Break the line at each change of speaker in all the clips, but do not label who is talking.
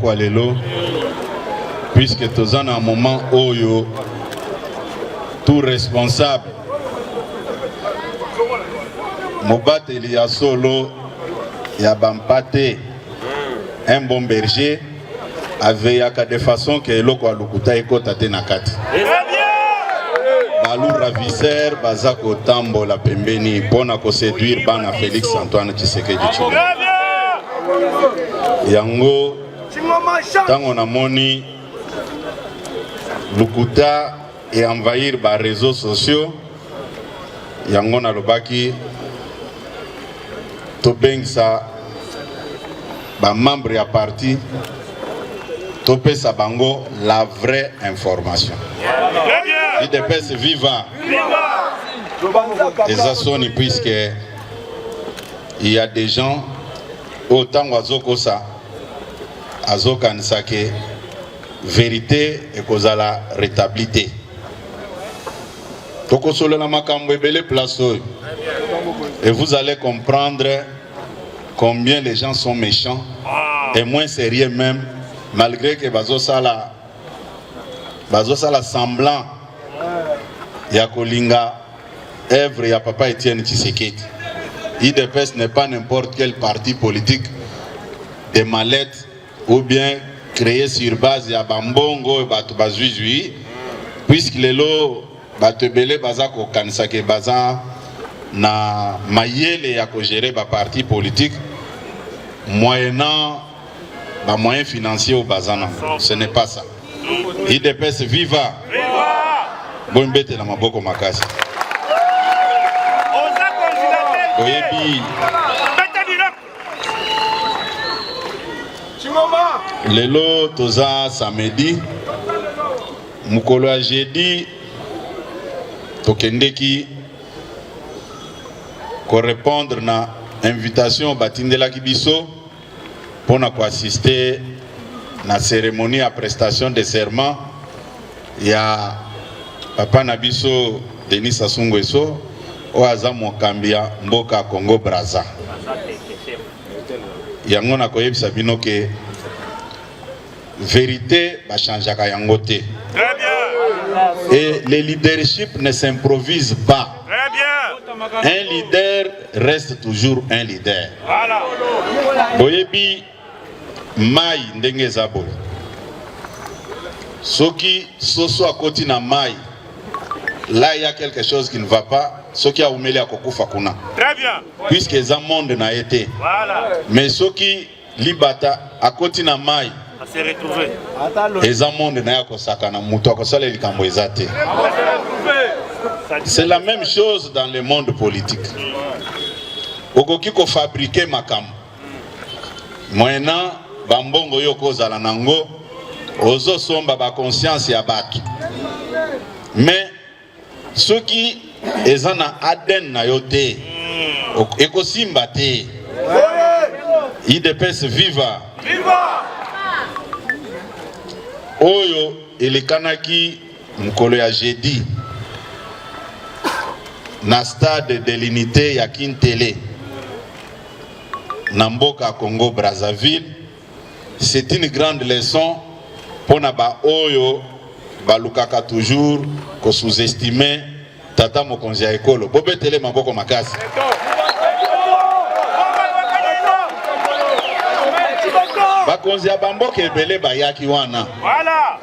pokwa lelo puisque toza na moment oyo tout responsable mobateli ya solo ya bampate un bon berger aveyaka de façon que eloko alukuta ekota te na kati balu ravisseur baza kotambola pembeni mpona koséduire bana Félix Antoine Tshisekedi Tshilombo yango tango namoni lukuta et envahir ba réseaux sociaux yango nalobaki tobengisa ba membre ya parti topesa bango la vraie information. IDPS viva eza soni puisque il y a des gens autant wazokosa azokanisa ke vérité ekozala rétablité. Tokosolo na makambo ebele place oyo. Et vous allez comprendre combien les gens sont méchants et moins sérieux même, malgré que bazosala semblant ya kolinga œuvre ya papa Etienne Tshisekedi. IDPS n'est pas n'importe quel parti politique de mallette ou bien créé sur base ya bambongo batu bazui puisque lelo batu belé baza ko kanisa ke baza na mayele ya ko gérer ba parti politique moyennant ba moyens financiers au bazana. Ce n'est pas ça. IDPS viva. Bon mbete na maboko makasi. Oyebi lelo toza samedi mukolo ya jeudi tokendeki ko répondre na invitation batindelaki biso pona ko assister na cérémonie à prestation de serment ya papa na biso Denis Sassou Nguesso o aza mokambi ya mboka Congo Brazza. Yango na koyebisa bino ke vérité va changer yango te. Très bien. Et le leadership ne s'improvise pas. Très bien. Un leader reste toujours un leader. Voilà. Boyebi mai ndenge zabo. Soki soso akoti na mai. Là il y a quelque chose qui ne va pas. Soki a umeli akokufa kuna. Très bien. Puisque les monde n'a été. Voilà. Mais soki libata akoti na mai. Se retrouver. C'est la même chose dans le monde politique. Okoki ko fabriquer makam. Moyennant bambongo yoko zala nango ozo somba ba conscience ya batu. Mais ceux qui ezana aden na yote ekosimba te. IDPS viva. Viva. Oyo elekanaki mukolo ya jeudi na stade de l'unité ya Kintele na mboka Congo Brazzaville. C'est une grande leçon pour ba oyo balukaka toujours ko sous-estimer tata mokonzi ya ekolo bobetele maboko makasi. Bakonzi ya bamboka ebele bayaki wana. Voilà.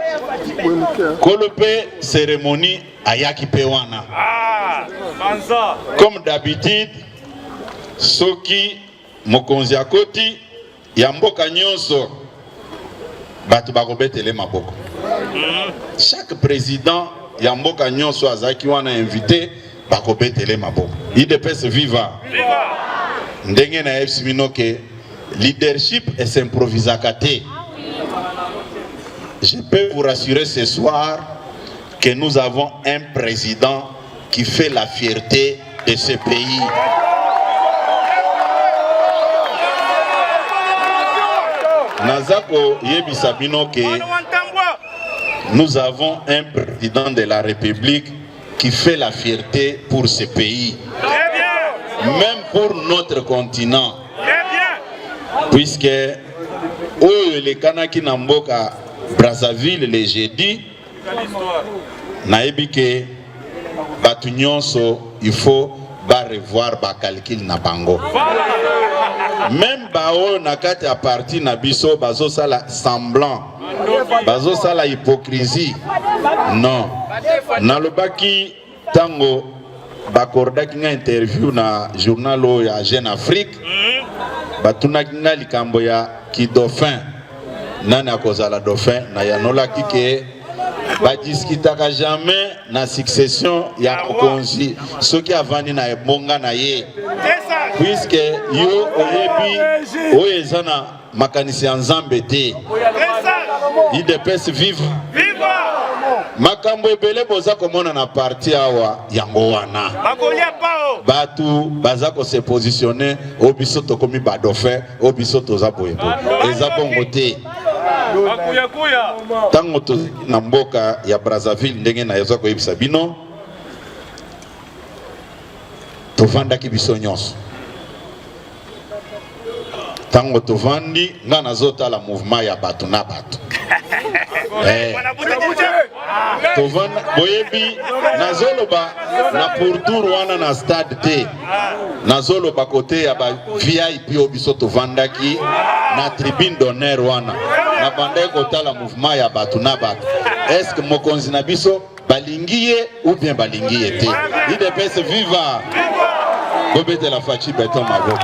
Kolope cérémonie ayaki pe wana. Ah, banza. Comme d'habitude, soki mokonzi akoti ya mboka nyonso batu bakobetele maboko. Chaque président ya mboka nyonso azaki wana invité bakobetele maboko. IDPS viva. Viva. Ndenge na efsimino ke leadership et s'improvise à kate. Je peux vous rassurer ce soir que nous avons un président qui fait la fierté de ce pays. Nazako Yebisabino que nous avons un président de la République qui fait la fierté pour ce pays. Même pour notre continent. Puisque oyo le kanaki na mboka Brazzaville le jeudi na ebike batu nyonso il faut ba revoir ba calcul na bango. Même bao na kati ya parti na biso bazo sala semblant, bazo sala hypocrisie. Non. Na lobaki tango bakordaki nga interview na journal ya Jeune Afrique, batunaki nga likambo ya ki dauphin nani akozala dauphin na yanola kike badiskitaka jamais na succession ya mokonzi soki avandi na ebonga na ye, puisque yo oyebi oyo eza na makanisi ya nzambe te. IDPS vive makambo ebele boza komona na parti awa yango wana batu baza ko se positionner o biso tokomi ba dauphin o biso toza boyebo eza bongo te. Tango tozi na mboka ya Brazzaville ndenge na yoza ko yebisa bino tovandaki biso nyonso. Tango tovandi nga nazotala mouvement ya batu na batu tovanda boyebi nazoloba na pourtour wana na stade te, nazoloba kote ya ba VIP o biso tovandaki na tribune d'honneur wana na bande kotala mouvement ya batu na batu. Est-ce que mokonzi na biso balingi ye ou bien balingi ye te? IDPS viva bobete la fachi beton maboko.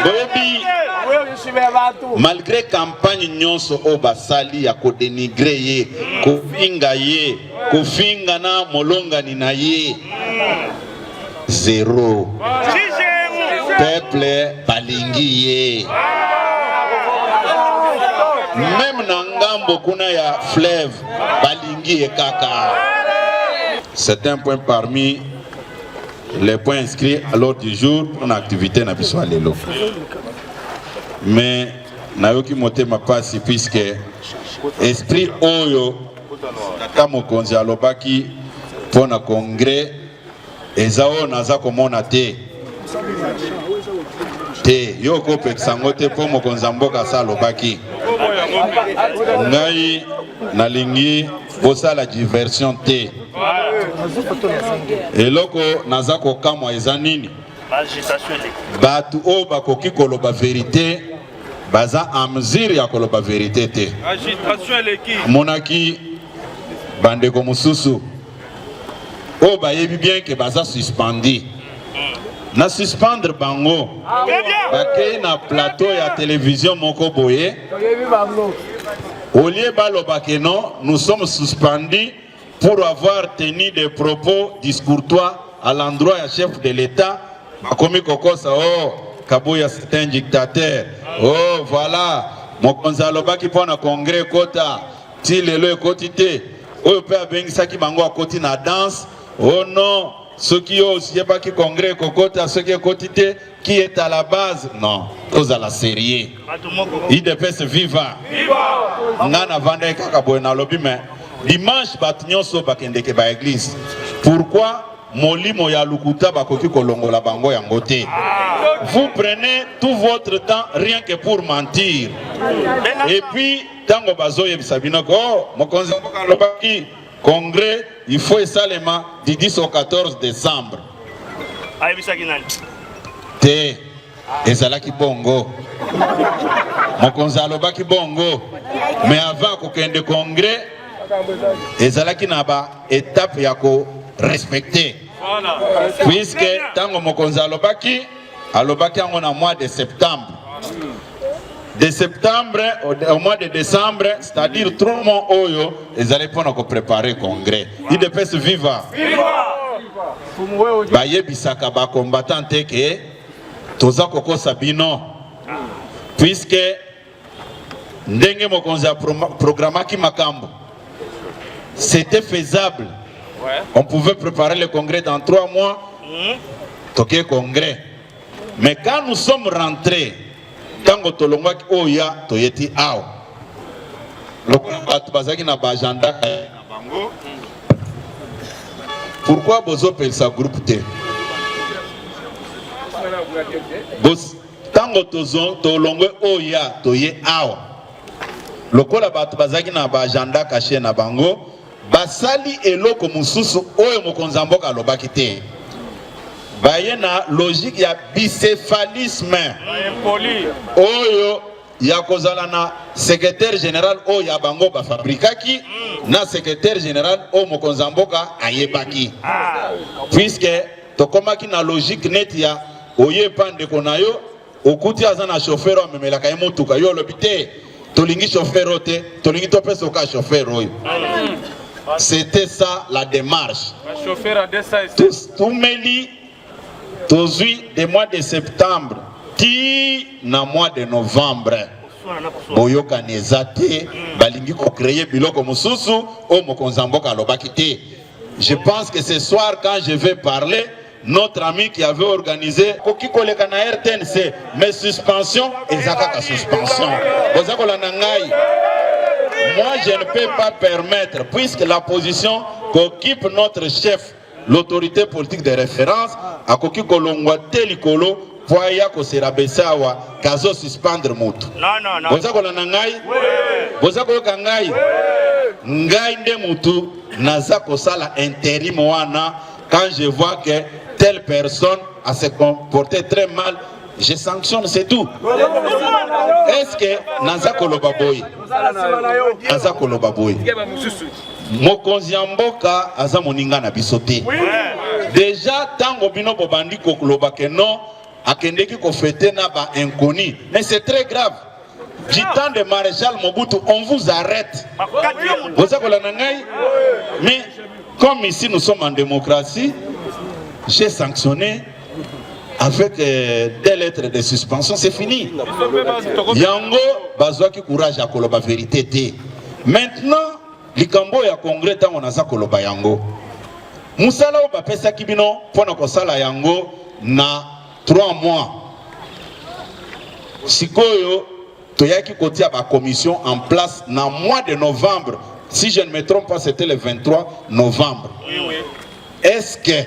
Boyebi malgré campagne nyonso o basali ya ko dénigrer ye, ko finga ye, ko finga na molongani na ye, zéro. Peuple balingi ye. Même na ngambo kuna ya fleuve balingi ye kaka. C'est un point parmi les points inscrits à l'ordre du jour pour une activité na biso lelo. Mais nayoki motema pasi puisque esprit oyo tata mokonzi alobaki pona congrès ezao naza komona te yoko peksango te po mokonzi mboka sa alobaki ngai nalingi bosala diversion te eloko naza kokamwa eza nini batu o bakoki koloba vérité baza en mesure ya koloba vérité te. Monaki bandeko mususu o bayebi bien que baza suspendi na suspendre bango bakei na plateau ya télévision moko boye au lieu baloba que non, nous sommes suspendus pour avoir tenu des propos discourtois à l'endroit du chef de l'État. Bakomi kokosa oh Kabuya c'est un dictateur. Oh voilà, mokonzi alobaki pona congrès kota ti lelo ekotite oyo pe abengisaki bango akoti na danse. Oh non, ceux qui osent yebaki congrès kokota ceux qui ekotite qui est à la base non, tous à la série. IDPS viva. Ngana vanda kaka boye na lobi mais dimanche bat nyonso bakendeke ba église. Pourquoi molimo ya lukuta bakoki kolongola bango yango te? Vous prenez tout votre temps rien que pour mentir. Et puis tango bazo yebisa bino ko mokonzi mboka lobaki congrès il faut seulement du 10 au 14 décembre. Te ezalaki bongo mokonzi alobaki bongo mais avant kokende congrès ezalaki na ba étape ya ko respecter puisque tango mokonzi alobaki en mois de septembre. De septembre au mois de décembre, c'est-à-dire 3 mois oyo, ils allaient pour nous préparer le congrès. IDPS viva. Baye bisaka ba combattant que toza koko sabino. Puisque ndenge mokonzi a programmaki makambo. C'était faisable. On pouvait préparer le congrès dans 3 mois. Toké congrès. Mais quand nous sommes rentrés, tango tolongwaki oya toyeti aw. Pourquoi bozo pel sa groupe T? tango tolongwe oya toye awa lokola bato bazaki na ba agenda caché na bango basali eloko mususu oyo mokonzi mboka alobaki te baye na logique ya bicéphalisme oyo ya kozala na secrétaire général oyo ya bango bafabrikaki na secrétaire général oyo mokonzi mboka ayebaki puisque tokomaki na logique net ya oye pandeko na yo okuti aza na chauffeur amemelaka ye motuka yo olobi te tolingi chauffeur te tolingi topesa oka chauffeur oyo c'était ça la démarche tumeli tozwi de mois de septembre ti na mois de novembre boyokani eza te balingi kocréer biloko mosusu oyo mokonzi mboka alobaki te. Je pense que ce soir quand je vais parler notre ami qui avait organisé koki koleka na RTNC mais suspension ezaka suspension bozako na ngai. Moi je ne peux pas permettre puisque la position qu'occupe notre chef l'autorité politique de référence a koki kolongwa telikolo poya ko serabesa wa kazo suspendre moto non bozako na ngai bozako ka ngai ngai nde mutu naza kosala intérim wana quand je vois que telle personne a se comporté très mal, je sanctionne, c'est tout. Est-ce que naza koloba boy? Naza koloba boy. Mokonzi mboka aza moninga na bisote. Déjà tango bino bobandi koloba que non akendeki ko fêter na ba inconnu. Mais c'est très grave. Du temps de maréchal Mobutu, on vous arrête. Vous avez la nangai? Mais comme ici nous sommes en démocratie, j'ai sanctionné avec des lettres de suspension, c'est fini. Yango, bazwa ki courage à koloba vérité te. Maintenant, likambo ya congrès tango naza koloba yango. Musala o ba pesa kibino pona kosala yango na 3 mois. Sikoyo toyaki kotia ba commission en place na mois de novembre. Si je ne me trompe pas, c'était le 23 novembre. Oui. Est-ce que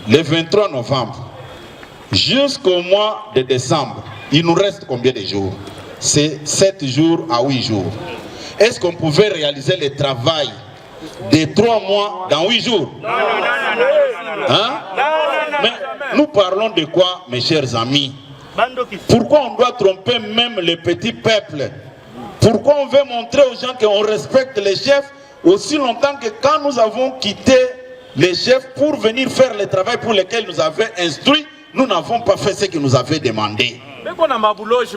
le 23 novembre jusqu'au mois de décembre, il nous reste combien de jours? C'est 7 jours à 8 jours. Est-ce qu'on pouvait réaliser le travail de 3 mois dans 8 jours? Hein? Mais nous parlons de quoi, mes chers amis? Pourquoi on doit tromper même les petits peuples? Pourquoi on veut montrer aux gens qu'on respecte les chefs aussi longtemps que quand nous avons quitté les chefs pour venir faire le travail pour lequel nous avaient instruits, nous n'avons pas fait ce qu'ils nous avaient demandé.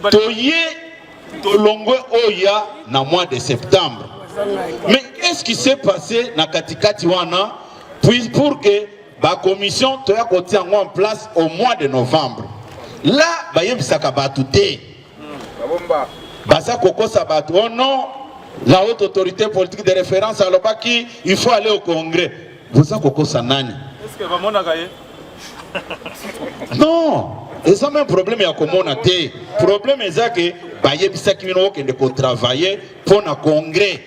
Toye Tolongwe Oya na mois de septembre. Mais qu'est-ce qui s'est passé na katikati wana puis pour que la commission toya koti en place au mois de novembre? Là, bayebisaka batu te. Basa koko sabatu. Oh non, la haute autorité politique de référence à l'Obaki, il faut aller au congrès. Vous avez koko sanani? Est-ce que vraiment nagaye? Non, et ça même problème ya komona te. Problème est que bayebisaki bino okende ko travailler pour un congrès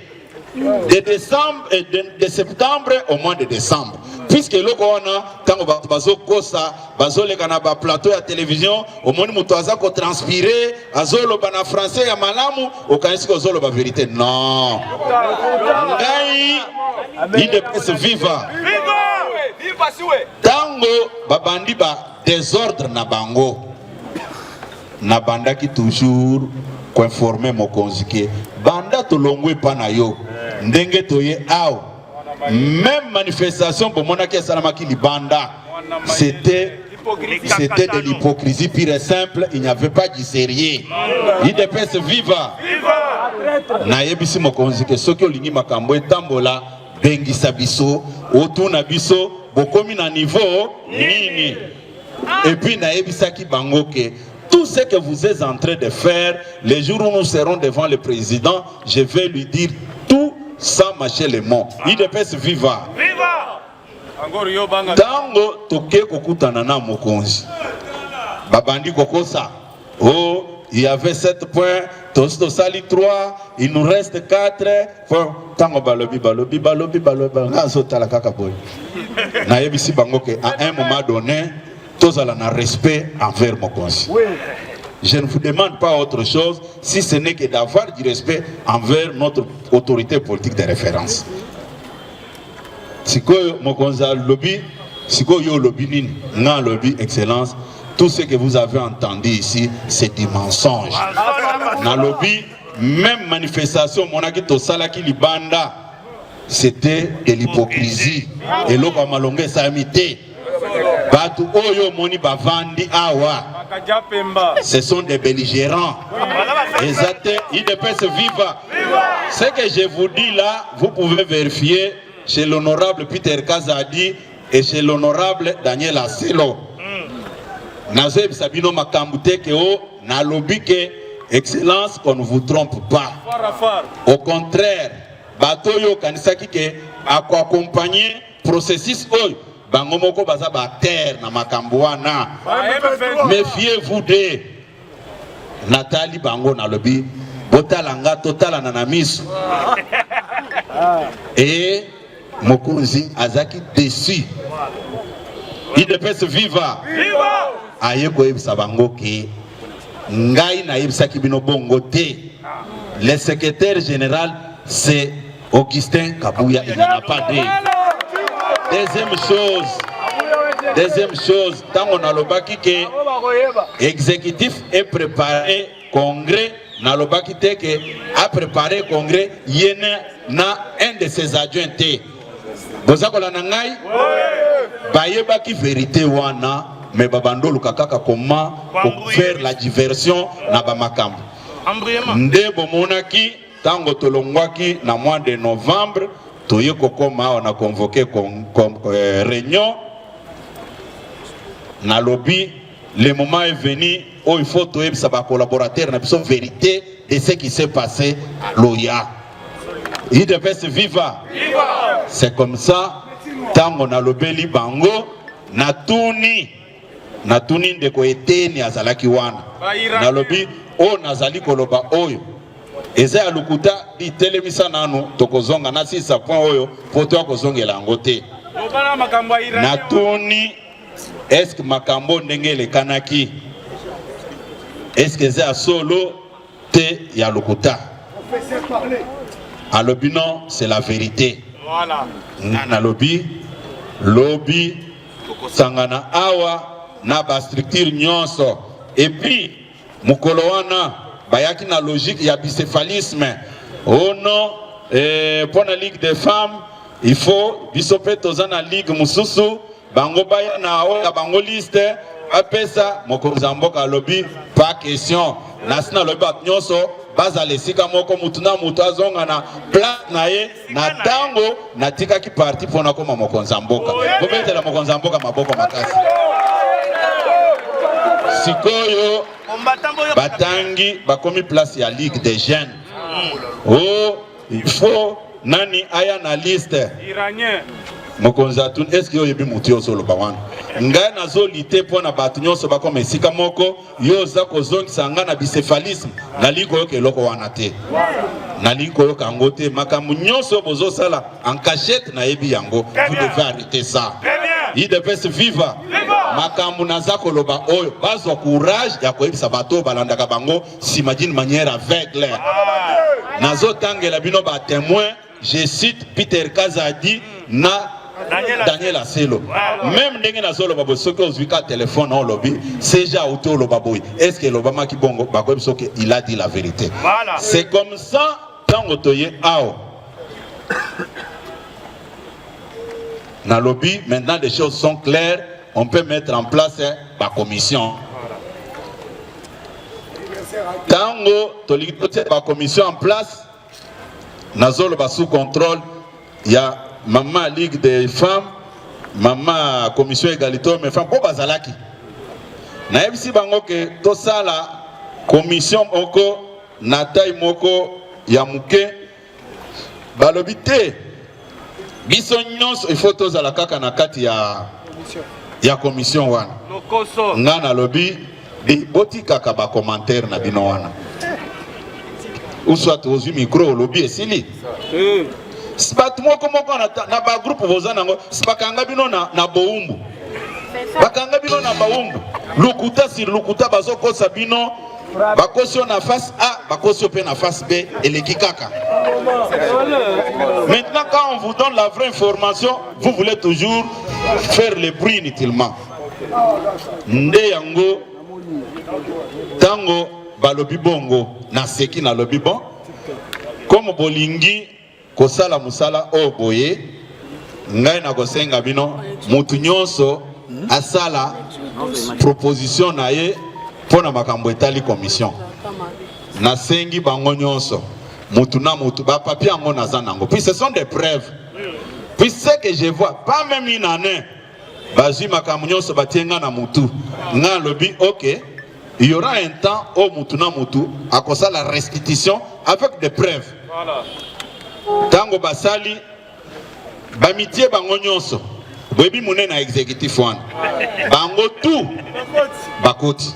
de décembre et de septembre au mois de décembre. Puisque le corona, quand on va kosa, bazoleka na ba plateau à télévision, au moins muto azako transpirer, azolo bana français ya malamu, okanisi ko zolo ba vérité. Non. Ngai, il de presse viva. Viva siwe. Tango babandi ba désordre na bango. Na banda ki toujours ko informer mokonzi ke banda to longwe pa na yo. Ndenge toye aw. Même manifestation pour Monaki Salamaki Libanda, c'était de l'hypocrisie pure et simple, il n'y avait pas du sérieux. Il dépêche viva. Naebisi mokonzi ke soki olingi makambo etambola bengisa biso, otuna biso, bokomi na niveau nini. Et puis naebisaki bango ke tout ce que vous êtes en train de faire, les jours où nous serons devant le président, je vais lui dire tout sans mâcher les mots. Il dépêche viva. Viva! Tango toke kokutana na mokonzi. Babandi kokosa. Oh, il y avait 7 points. Tosto sali 3. Il nous reste 4. Tango balobi. Ngazo tala kaka boy. Na yebisi bango ke à un moment donné, tous à un respect envers mon conseil. Oui. Je ne vous demande pas autre chose si ce n'est que d'avoir du respect envers notre autorité politique de référence. Si mon conseil lobby, si yo lobby nini, non lobby excellence, tout ce que vous avez entendu ici, c'est du mensonge. Dans le lobby, même manifestation, mon aki to salaki libanda, c'était de l'hypocrisie. Et l'eau va malonguer sa amitié. Batu oyo moni bavandi awa. Ce sont des belligérants. Exact. IDPS viva. Ce que je vous dis là, vous pouvez vérifier chez l'honorable Peter Kazadi et chez l'honorable Daniel Aselo. Nazoeb Sabino Makambute ke o na lobby ke excellence qu'on ne vous trompe pas. Au contraire, batoyo kanisaki ke accompagner processus oyo bangomoko baza ba terre na makambuana. Méfiez-vous de Nathalie Bango na lobby botalanga totala na misu. Et Mokonzi azaki déçu. IDPS viva. Viva! Aye ko yebisa bango ke ngai na yebisaki bino bongo te. Le secrétaire général c'est Augustin Kabouya, il n'en a pas dit. Deuxième chose, tant on a le baki que exécutif est préparé congrès, na le baki que a préparé congrès, yena na un de ses adjoints. Bozakola nangai? Bayeba ki vérité wana, mais babando lukakaka comment faire la diversion na bamakambo. Nde bomonaki tango tolongwaki na mois de novembre, toye kokoma on a convoqué comme réunion na lobby. Le moment est venu où il faut toye sa collaborateur na biso vérité de ce qui s'est passé à Loya. Il devait se vivre. C'est comme ça. Tango na lobeli bango natuni ndeko eteni azalaki wana na lobi o nazali koloba oyo eza ya lukuta itelemisa nanu tokozonga na 6 point oyo poto ya kozongela yango te natuni est-ce que makambo ndenge elekanaki est-ce que eza solo te ya lukuta alobi non c'est la vérité. Voilà. Na lobby sangana awa na ba structure nyonso et puis mukolo wana bayaki na logique ya bicéphalisme. Oh non, pour la Ligue des femmes il faut bisope tozana ligue mususu bango baya na o bango liste apesa mokonza mboka lobby pas question nasina lobby nyonso baza lesika moko mutuna mutu azonga na place na ye na tango natika ki parti pona koma mokonza mboka bobetela mokonza mboka maboko makasi sikoyo batangi bakomi place ya Ligue des jeunes. Oh il faut nani aya na liste iranien mokonza tun est-ce que yoyebi mutu yo solo bawana ngai nazolite pona batu nyonso bakoma esika moko yo za kozongisa nga na bicéphalisme nali koyoka eloko wana te nali koyoka yango te makambo nyonso bozosala en cachette nayebi yango. Vous devez arrêter ça. Il devait se vivre. Makambo naza koloba oyo bazwa courage ya koyebisa bato balandaka bango sima d'une manière aveugle. Nazotangela bino ba témoin, je cite Peter Kazadi na Daniel Aselo. Même ndenge nazolo babo soki ozwika téléphone en lobby, c'est déjà auto lo baboy. Est-ce que l'Obama ki bongo bakoy soki il a dit la vérité. Voilà. C'est comme ça tango toye ao. Dans le lobby, maintenant les choses sont claires, on peut mettre en place la commission. Tango tolikite la commission en place, nazolo ba sous contrôle, il y a maman Ligue des femmes, maman commission égalité mais femmes ko bazalaki. Na yebisi bango ke to sala commission moko na taille moko ya muke balobi te. Biso nyonso il faut tozala kaka na kati ya commission wana. Nga na lobby di boti kaka ba commentaire na bino wana. Ou soit aux micro lobby esili. Spat moko na ba groupe vozana ngo sipakanga bino na boumbu. bakanga bino na baumbu lukuta sur lukuta bazokosa bino bakosio na face A bakosio pe na face B eleki kaka. Maintenant quand on vous donne la vraie information, vous voulez toujours faire le bruit inutilement. Nde yango tango balobi bongo na seki na lobi bon comme bolingi kosala musala o boye ngai na kosenga bino mutu nyonso asala proposition na ye pona makambo etali commission na sengi bango nyonso mutu na mutu ba papier yango naza nango. Puis ce sont des preuves. Puis ce que je vois pas même une année bazui makambo nyonso batienga na mutu nga lobi ok. Il y aura un temps où Moutouna Moutou a causé la restitution avec des preuves. Tango basali, bamitie bango nyonso, bebi mouné na exécutif wan, bango tout, bakoti.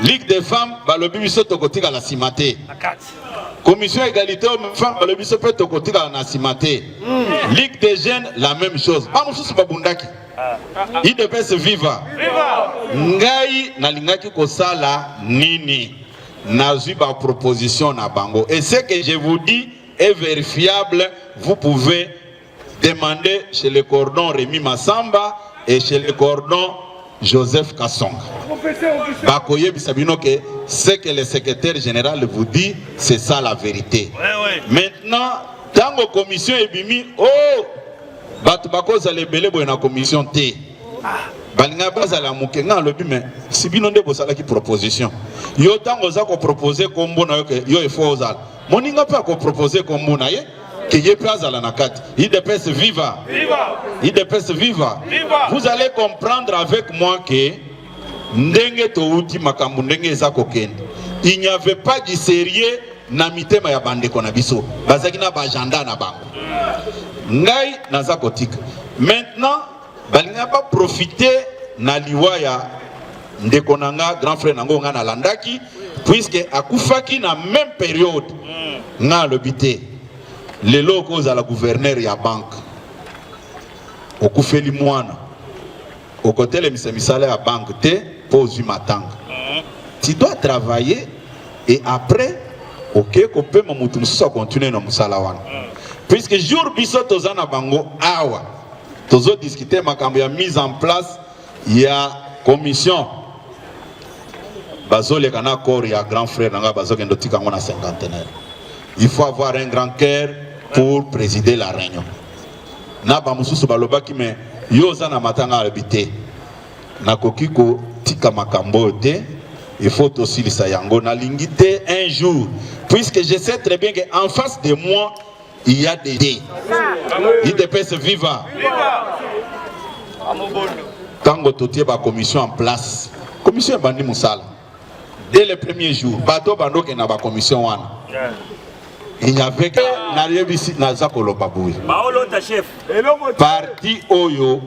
Ligue des femmes, balobi biso tokotika la simate. Commission égalité hommes-femmes, balobi biso pe tokotika la simate. Ligue des jeunes, la même chose. Ba mususu babundaki. Il devait se vivre. Ngai nalingaki kosala nini nazui ba proposition na bango. Et ce que je vous dis est vérifiable. Vous pouvez demander chez le cordon Rémi Massamba et chez le cordon Joseph Kassonga. Bakoye bisabino que ce que le secrétaire général vous dit, c'est ça la vérité. Maintenant, dans la commission ebimi, oh, batu bakoza lebele boye na commission T. Balinga bazala mukenga lobi mais si bino nde bosala ki proposition. Yo tango za ko proposer kombo na yo ke yo il faut ozala. Moninga pa ko proposer kombo na ye que ye pa azala na kati. IDPS viva. Viva. IDPS viva. Viva. Vous allez comprendre avec moi que ndenge to uti makambo ndenge za kokende. Il n'y avait pas de sérieux na mitema ya bandeko na biso. Bazaki na bajanda na bango. Ngai naza kotika. Maintenant, balinga pas profiter na liwa ya ndeko nanga grand frère nango nga na landaki puisque akufaki na même période nga lobité. Lelo koza la gouverneur ya banque. Okufeli mwana. Okotele misala ya banque te pose matanga. Tu dois travailler et après OK ko pe mamutu mususa continuer na musala wana. Puisque jour biso tozana bango awa tozo discuter makambo ya mise en place ya commission bazole kana corps ya grand frère nanga bazokendo tika ngona cinquantenaire. Il faut avoir un grand cœur pour présider la réunion. Na ba mususu balobaki me yo zana matanga habité na kokiko tika makambo te. Il faut aussi le sayango na lingité un jour puisque je sais très bien que en face de moi il y a des dés. IDPS viva. Tango totie ba commission en place. Commission bandi musala. Dès le premier jour, bato bando ke na ba commission wana. Il n'y avait que na rebisi na zakolo baboué. Baolo ta chef. Parti oyo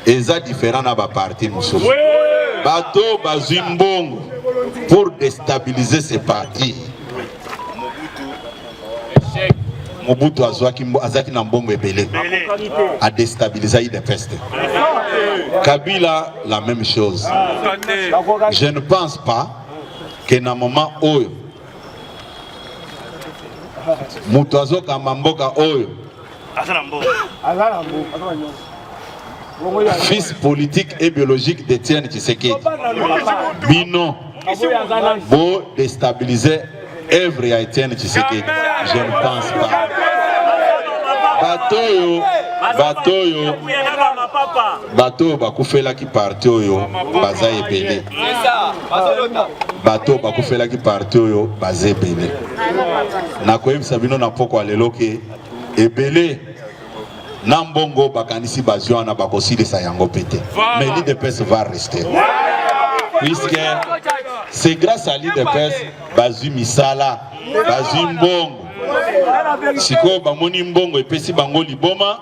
eza différent na ba parti mususu. Bato bazimbongo pour déstabiliser ces partis. Mobutu azaki na mbongo ebele a déstabiliser IDPS. Kabila la même chose. Je ne pense pas que na moment oyo mutu azoka mamboka oyo fils politique et biologique d'Étienne Tshisekedi bino bo déstabiliser œuvre ya Étienne Tshisekedi. Je ne pense pas. Bato bakufela ki parti oyo baza ebele. Bato bakufela ki parti oyo baza ebele. Na koyebisa bino na poko alelo ke ebele na mbongo bakanisi bazwa na bakosilisa yango pete. Mais l'IDPS va rester. Puisque c'est grâce à l'IDPS bazwi misala, bazwi mbongo. Siko bamoni mbongo epesi bango liboma,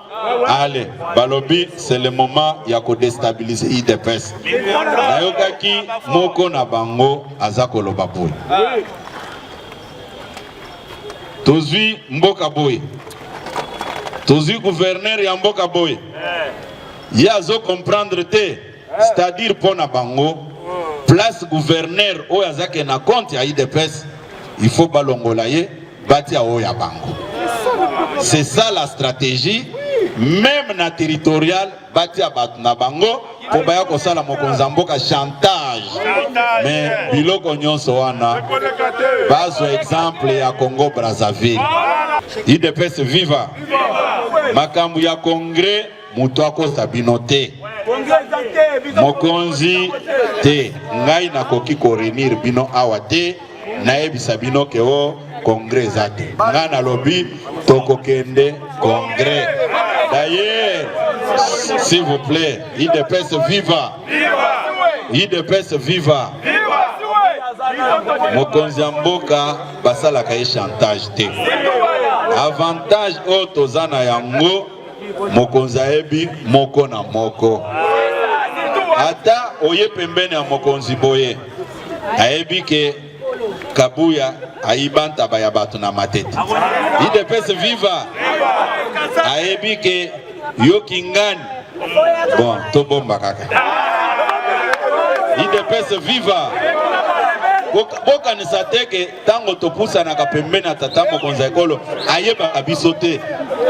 allez, balobi c'est le moment ya ko déstabiliser IDPS. Nayokaki moko na bango azakolo baboy. Tozui mboka boy. Tozui gouverneur ya mboka boy. Yazo comprendre te c'est-à-dire pour na bango place gouverneur o yazake na compte ya IDPS il faut balongola ye bati ya o ya bango. C'est ça la stratégie, même na territorial bati ya batu na bango pour baya ko sala mokonzi mboka chantage. Mais biloko nyonso wana bazo exemple ya Congo Brazzaville. IDPS viva. Makambu ya congrès mutu akosa bino te. Mokonzi te. Ngai nakoki ko réunir bino awa te. Naebisa bino ke o congrès zate. Nga na lobby tokokende congrès. D'ailleurs, s'il vous plaît, IDPS viva. IDPS viva. Mokonzi mboka basala ka chantage te. Avantage o tozana yango mokonzi ebi moko na moko. Ata oye pembeni ya mokonzi boye ayebi ke Kabuya aibanta baya batu na matete. IDPS viva. Ayebi ke Yokingani. Bon, to bomba kaka. IDPS viva. Boka nisateke tango topusa na kapembeni na tata mokonzi ekolo ayeba biso te.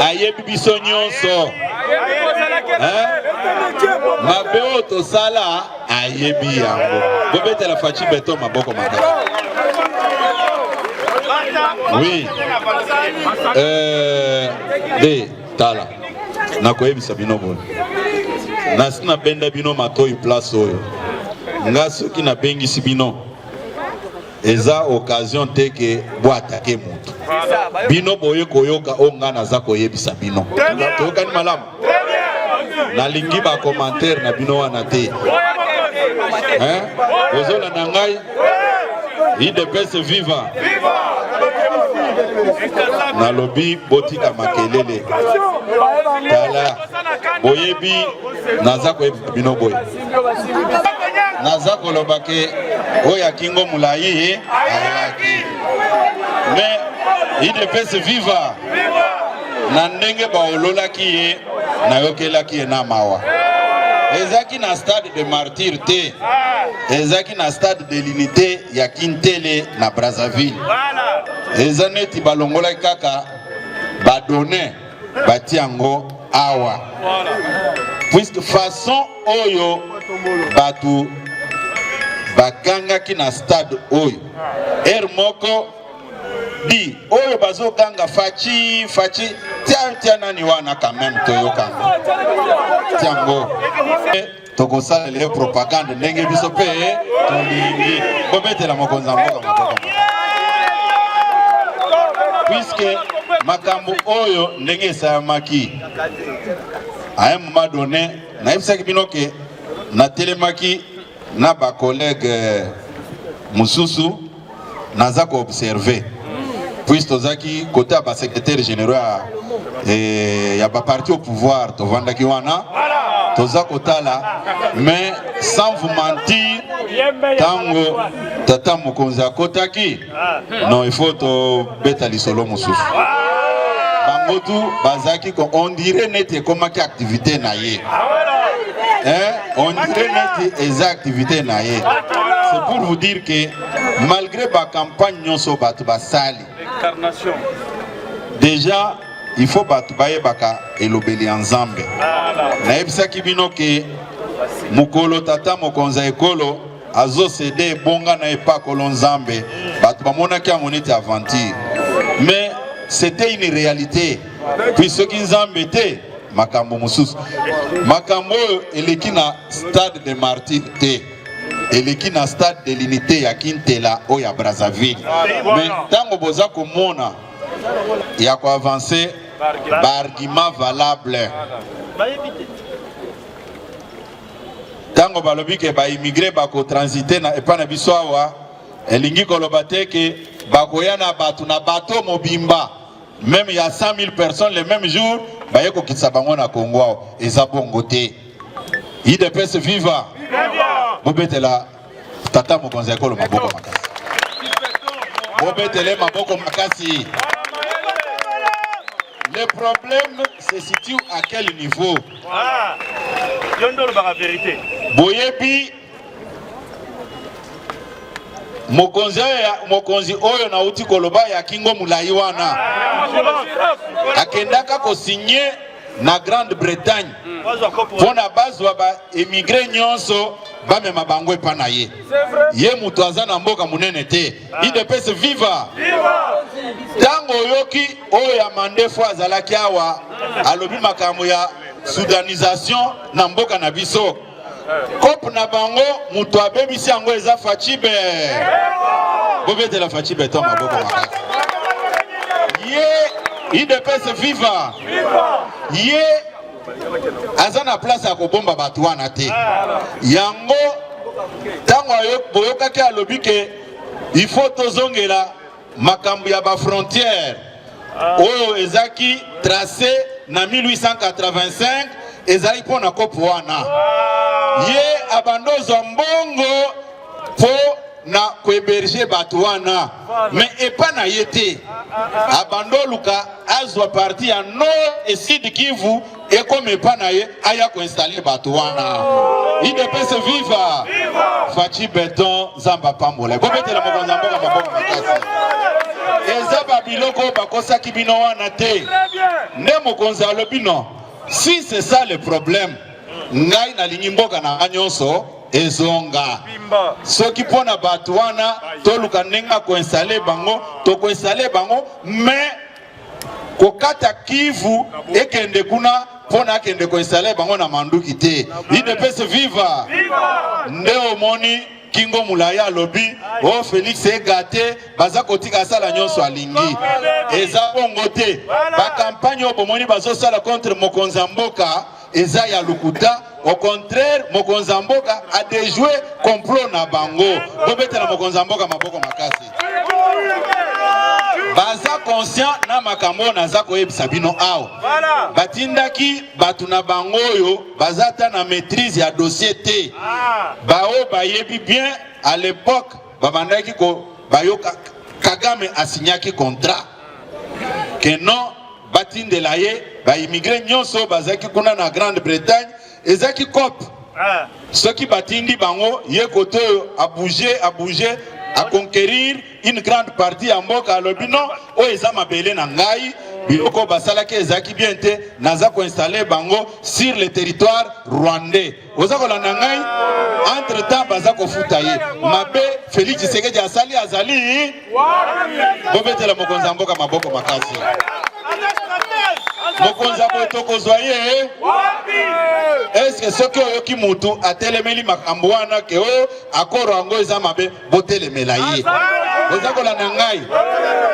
Ayebi biso nyonso. Mabeo to sala ayebi yango. Bobete la fachi beto maboko makasi. Oui. Tala. Na koyebisa bino boni. Nasina benda bino matoi place oyo. Nga soki na bengisi bino. Eza occasion teke boata ke mutu. Bino boye koyoka onga naza koyebisa bino. Toyoka ni malamu. Na lingi ba commentaire na bino wana te. Ozola na ngai. IDPS viva. Na lobby botika makelele. Tala. Boyebi naza koyebisa bino boye. Naza kolobake oya kingo mulayi ayaki. Mais IDPS viva. Na ndenge ba olola ki na yokela ki na mawa. Ezaki na stade de martyr te. Ezaki na stade de l'unité ya Kintele na Brazzaville. Ezaneti balongola kaka badone batiango awa. Puisque façon oyo batu bakanga ki na stade oyo. Moko di oyo bazo kanga fachi tia nani wana quand même toyokanga. Tiango. Toko sala le propagande ndenge biso pe tolingi bobetela mokonzi mboka maboko. Puisque makambo oyo ndenge sayamaki à un moment donné na yebisaki bino ke na telemaki na ba collègue mususu naza ko observer puis tozaki côté à ba secrétaire général ya ba parti au pouvoir to vandaki wana toza kotala mais sans vous mentir tango tata mokonzi akotaki non il faut to beta lisolo mususu bangotu bazaki ko on dirait nete komaki activité na ye. On dirait nete eza activité na ye. C'est pour vous dire que malgré la campagne nyonso batu basali déjà il faut batu baye baka elobeli ensemble. Na ebisaki bino ke mukolo tata mokonza ekolo azo cédé bonga na epa kolonzambe batu bamona ki amonete aventure. Mais c'était une réalité. Puis ceux qui nzambe te makambo mususu. Makambo eleki na stade de martyr te. Eleki na stade de l'unité ya Kintela o ya Brazzaville. Mais tango boza komona ya ko avancer argument valable. Tango balobi ke ba immigré ba ko transiter na epa na biso awa elingi koloba te ke bakoya na batu na bato mobimba. Même il y a 100 000 personnes le même jour, bayeko kitsabango na Congo eza bongo te. IDPS viva. Bobetela tata mokonzi ekolo maboko makasi. Bobetele maboko makasi. Le problème se situe à quel niveau?
Yondo le vérité.
boyebi mokonzi oyo na uti koloba ya kingo mulai wana akendaka ko signer na Grande-Bretagne pona bazwa ba émigré nyonso bamema bango epa na ye ye mutu aza na mboka munene te IDPS viva tango yoki oyo ya mandefo azalaki awa alobi makambo ya soudanisation na mboka na biso kope na bango mutu abebisi yango eza Facibe bobetela Facibe to maboko makasi ye IDPS viva ye aza na place ya kobomba bato wana te yango tango boyokaki alobi ke il faut tozongela makambo ya ba frontière oyo ezaki tracé na 1885 ezali pona kopo wana ye abandozo mbongo po na kweberger bato wana mais epa na ye te abandoluka azwa parti ya Nord et Sud Kivu ekome epa na ye aya koinstalle bato wana IDPS viva Facibe beton zamba pambola bobetela mokonzi mboka maboko makasi eza babiloko bakosaki bino wana te nde mokonzi alobi non si c'est ça le problème ngai nalingi mboka na nyonso ezonga soki pona bato wana toluka ndenga koinstalle bango tokoinstalle bango mais kokata Kivu ekende kuna pona akende koinstalle bango na manduki te IDPS viva nde omoni kingo mulaya alobi o Félix egate baza kotika sala nyonso alingi eza bongo te ba campagne obomoni bazosala contre mokonzi mboka eza ya lukuta au contraire mokonzi mboka a déjoué complot na bango bobetela mokonzi mboka maboko makasi baza conscient na makambo naza koyebisa bino awa batindaki batu na bango oyo baza ta na maîtrise ya dossier te bao bayebi bien à l'époque babandaki ko bayoka Kagame asignaki contrat que non batindela ye ba immigré nyonso bazaki kuna na Grande-Bretagne ezaki cop soki batindi bango ye koto a bouger à conquérir une grande partie ya mboka alobi non o eza mabele na ngai biloko basalaki ezaki bien te naza ko installer bango sur le territoire rwandais oza kolanda ngai entre temps baza ko futa ye mabe Félix Tshisekedi asali azali bobetela mokonzi mboka maboko makasi mokonzi boto kozwa ye est-ce que soki oyoki mutu atelemeli makambo wana ke o akoro yango eza mabe botelemela ye oza kolanda ngai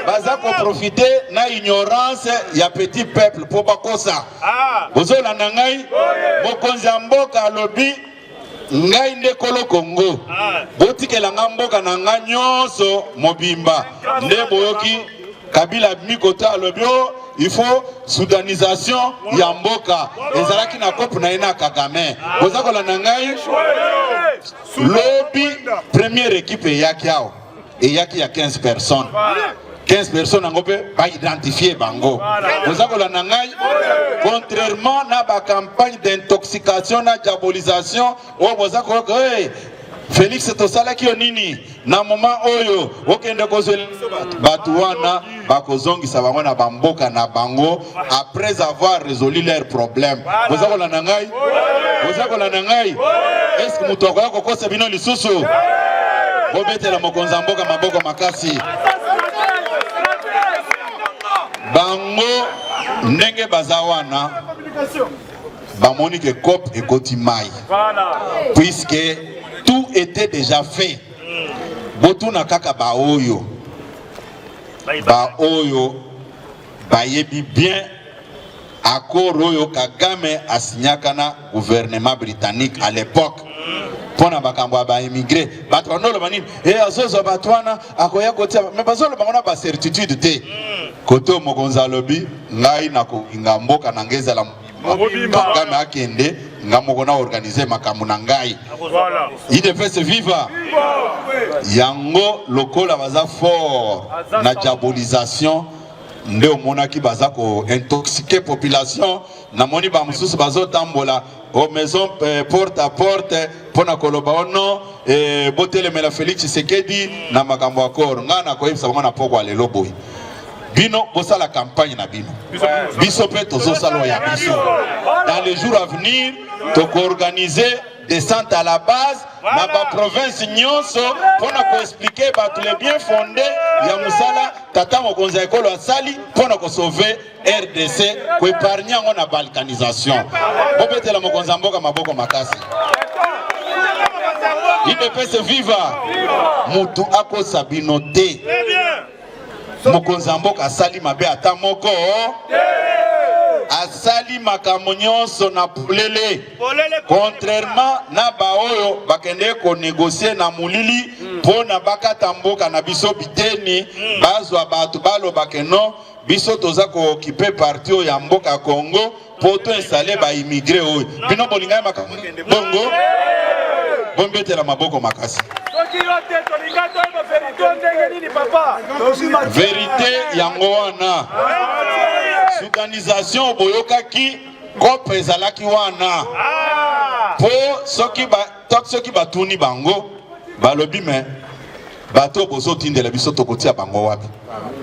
baza ko profiter na ignorance ya petit peuple po bakosa bozolanda ngai mokonzi mboka alobi ngai nde kolo Kongo botikela nga mboka na nga nyonso mobimba nde boyoki Kabila mikota alobi il faut soudanisation ya mboka ezalaki na kope na ina Kagame boza kolanda ngai lobi première équipe eyaki awa eyaki ya 15 personnes 15 personnes yango mpe baidentifier bango boza kolanda ngai contrairement na ba campagne d'intoxication na diabolisation oyo boza koloka Félix tosalaki yo nini na moment oyo okende kozwela batu wana bakozongisa bango na bamboka na bango après avoir résolu leurs problèmes boza kolanda ngai est-ce que mutu akoya kokosa bino lisusu bobetela mokonzi mboka maboko makasi bango ndenge baza wana bamoni ke COP ekoti mai puisque tout était déjà fait botuna kaka baoyo bayebi bien accord oyo Kagame asignaka na gouvernement britannique à l'époque pona bakambo ba immigré batondolo banini azozo batwana akoya kotia mais bazolo bangona ba certitude te koto mokonzi alobi ngai na koinga mboka na ngezala Kagame akende ngamoko na organiser makambo na ngai IDPS viva yango lokola baza fort na diabolisation nde omonaki baza ko intoxiquer population na moni ba mususu bazo tambola au maison porte à porte pona koloba ono botelemela Félix Tshisekedi na makambo akor ngana ko yebisa bango na poko alelo boy bino bosa la campagne na bino biso pe tozo salo ya biso dans les jours à venir to organiser descente à la base na ba province nyonso pona ko expliquer ba tous les bien fondés ya musala tata mokonza ekolo asali pona ko sauver RDC ko épargner ngo na balkanisation bobetela mokonza mboka maboko makasi IDPS viva mutu ako sabinote mokonza mboka asali mabe ata moko asali makambo nyonso na pulele contrairement na baoyo bakende ko négocier na mulili pona bakata mboka na biso biteni bazwa batu balo bakeno biso toza ko occuper parti ya mboka Congo poto installer ba immigré oyo bino bolinga makambo bongo bombetela maboko makasi vérité yango wana soudanisation boyokaki kope ezalaki wana po soki batuni bango balobi me bato bozotindela biso tokotia bango wapi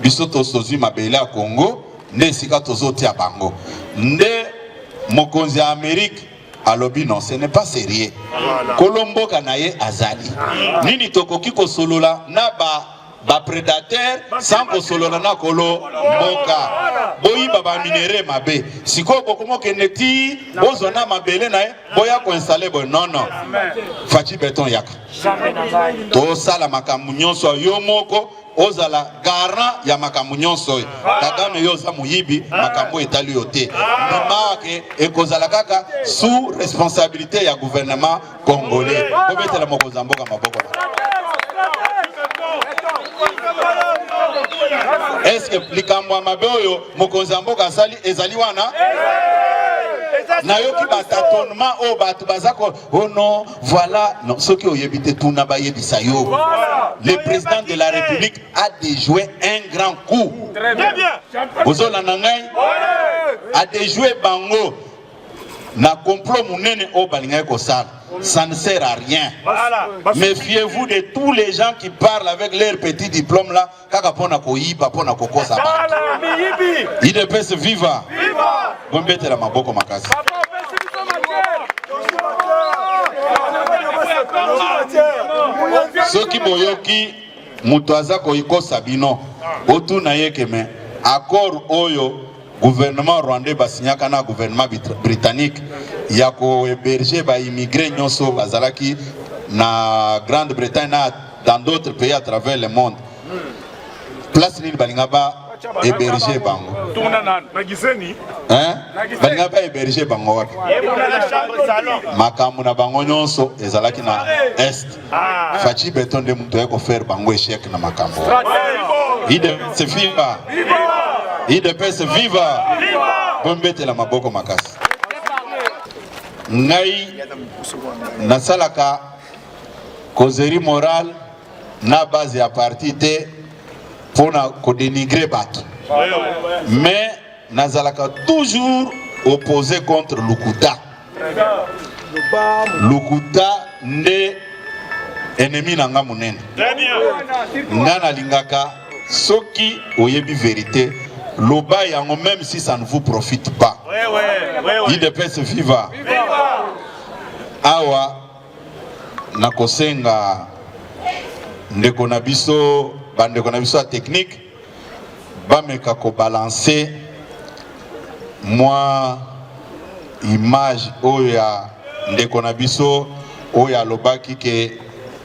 biso tozwi mabele ya Congo nde esika tozotia bango nde mokonzi ya Amérique alobi non ce n'est pas sérieux kolomboka na ye azali nini tokoki kosolola na ba prédateur sans kosolola na kolo mboka boyiba ba minere mabe siko bokomo keneti bozona mabele na ye boya ko installer bo non fachi beton yaka to sala makambo nyonso yo moko ozala garant ya makambo nyonso Kagame yo za muyibi makambo etali yote ndimake ekozala kaka sous responsabilité ya gouvernement congolais kobetela mokonza mboka maboko. Est-ce que likambo mabe oyo mokonza mboka asali ezali wana na yoki batatonnement o batu bazako oh non voilà non ce qui oyebite tuna ba yebisa yo le président de la République a déjoué un grand coup très bien ozola nangai a déjoué bango na complot munene o balinga ko sala ça ne sert à rien. Méfiez-vous de tous les gens qui parlent avec leur petit diplôme là kaka pona ko yiba pona ko kosa ba IDPS viva bombete la maboko makasi soki boyoki mutu aza koikosa bino otuna yekeme accord oyo gouvernement rwandais basinyaka na gouvernement britannique ya ko héberger ba immigrés nyonso bazalaki na Grande-Bretagne na dans d'autres pays à travers le monde place nini balinga ba héberger bango balinga ba héberger bango wapi makambo na bango nyonso ezalaki na est fachi beton de mutu eko faire bango échec na makambo IDPS viva IDPS viva bombete la maboko makasi ngai nasalaka causerie morale na base ya parti te pona ko dénigrer bato mais nazalaka toujours opposé contre Lukuta nde ennemi nanga munene nga nalingaka soki oyebi vérité loba yango même si ça ne vous profite pas IDPS viva awa nakosenga ndeko na biso bandeko na biso technique bameka ko balancer moi image oya ndeko na biso oya lobaki ke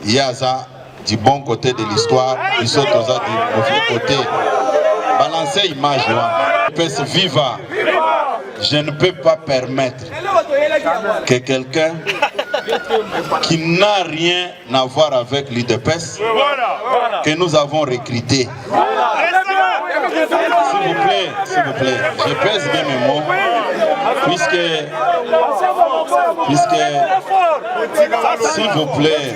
yaza du bon côté de l'histoire biso toza du mauvais côté balancer image IDPS viva je ne peux pas permettre que quelqu'un qui n'a rien à voir avec l'IDPS que nous avons recruté je pèse bien mes mots, puisque s'il vous plaît,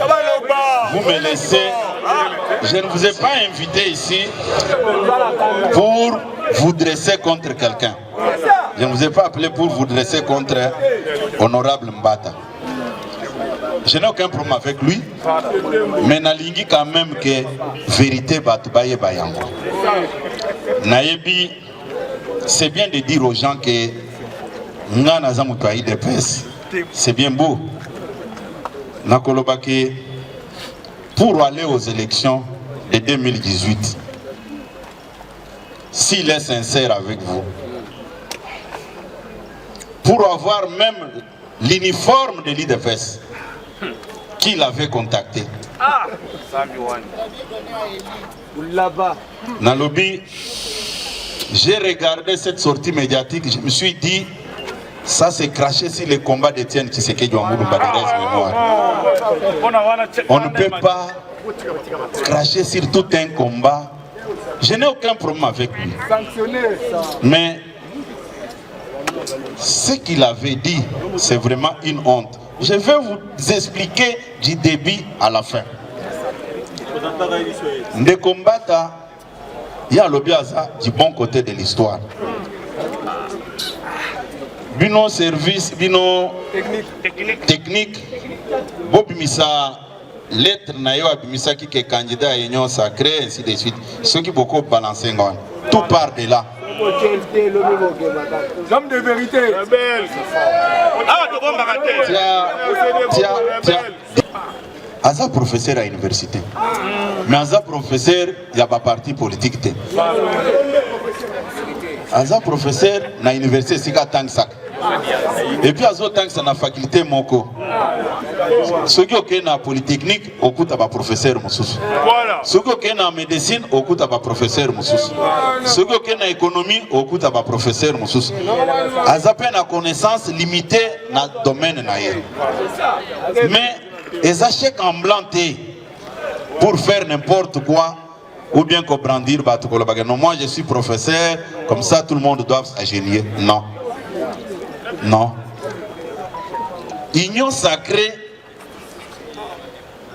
vous me laissez, je ne vous ai pas invité ici pour vous dresser contre quelqu'un. Je ne vous ai pas appelé pour vous dresser contre Honorable Mbata. Je n'ai aucun problème avec lui, mais nalingi quand même que vérité batubaye bayango. Nayebi, c'est bien de dire aux gens que ngana za mutu aide pes, c'est bien beau. Nakolobake, pour aller aux élections de 2018, s'il est sincère avec vous, pour avoir même l'uniforme de l'IDPS, qui l'avait contacté. Nalobi, j'ai regardé cette sortie médiatique, je me suis dit, ça c'est craché sur les combats d'Étienne Tshisekedi Ouamoulou Baderès mémoire. On ne peut pas cracher sur tout un combat. Je n'ai aucun problème avec lui. Mais ce qu'il avait dit, c'est vraiment une honte. Je vais vous expliquer du début à la fin. De combattre, il y a l'obiaza du bon côté de l'histoire. Bino service, bino technique, bobimisa lettre nayo abimisa qui est candidat à l'Union sacrée, ainsi de suite. Ceux qui beaucoup balancé, tout part de là.
L'homme de vérité.
Tiens. Aza professeur à l'université. Mais Aza professeur, il n'y a pas parti politique. Aza professeur à l'université, c'est qu'à Tangsak. Et puis Aza Tangsak à la faculté Moko. Ceux qui ont la polytechnique, au coup de professeur Moussous. Ceux qui ont la médecine, au coup de professeur Moussous. Ceux qui ont l'économie, au coup de professeur Moussous. Aza peine à connaissance limitée dans le domaine. Mais ils achètent en blanc pour faire n'importe quoi ou bien qu'on brandir. Non, moi je suis professeur, comme ça tout le monde doit s'agénier. Non. Non. Union sacrée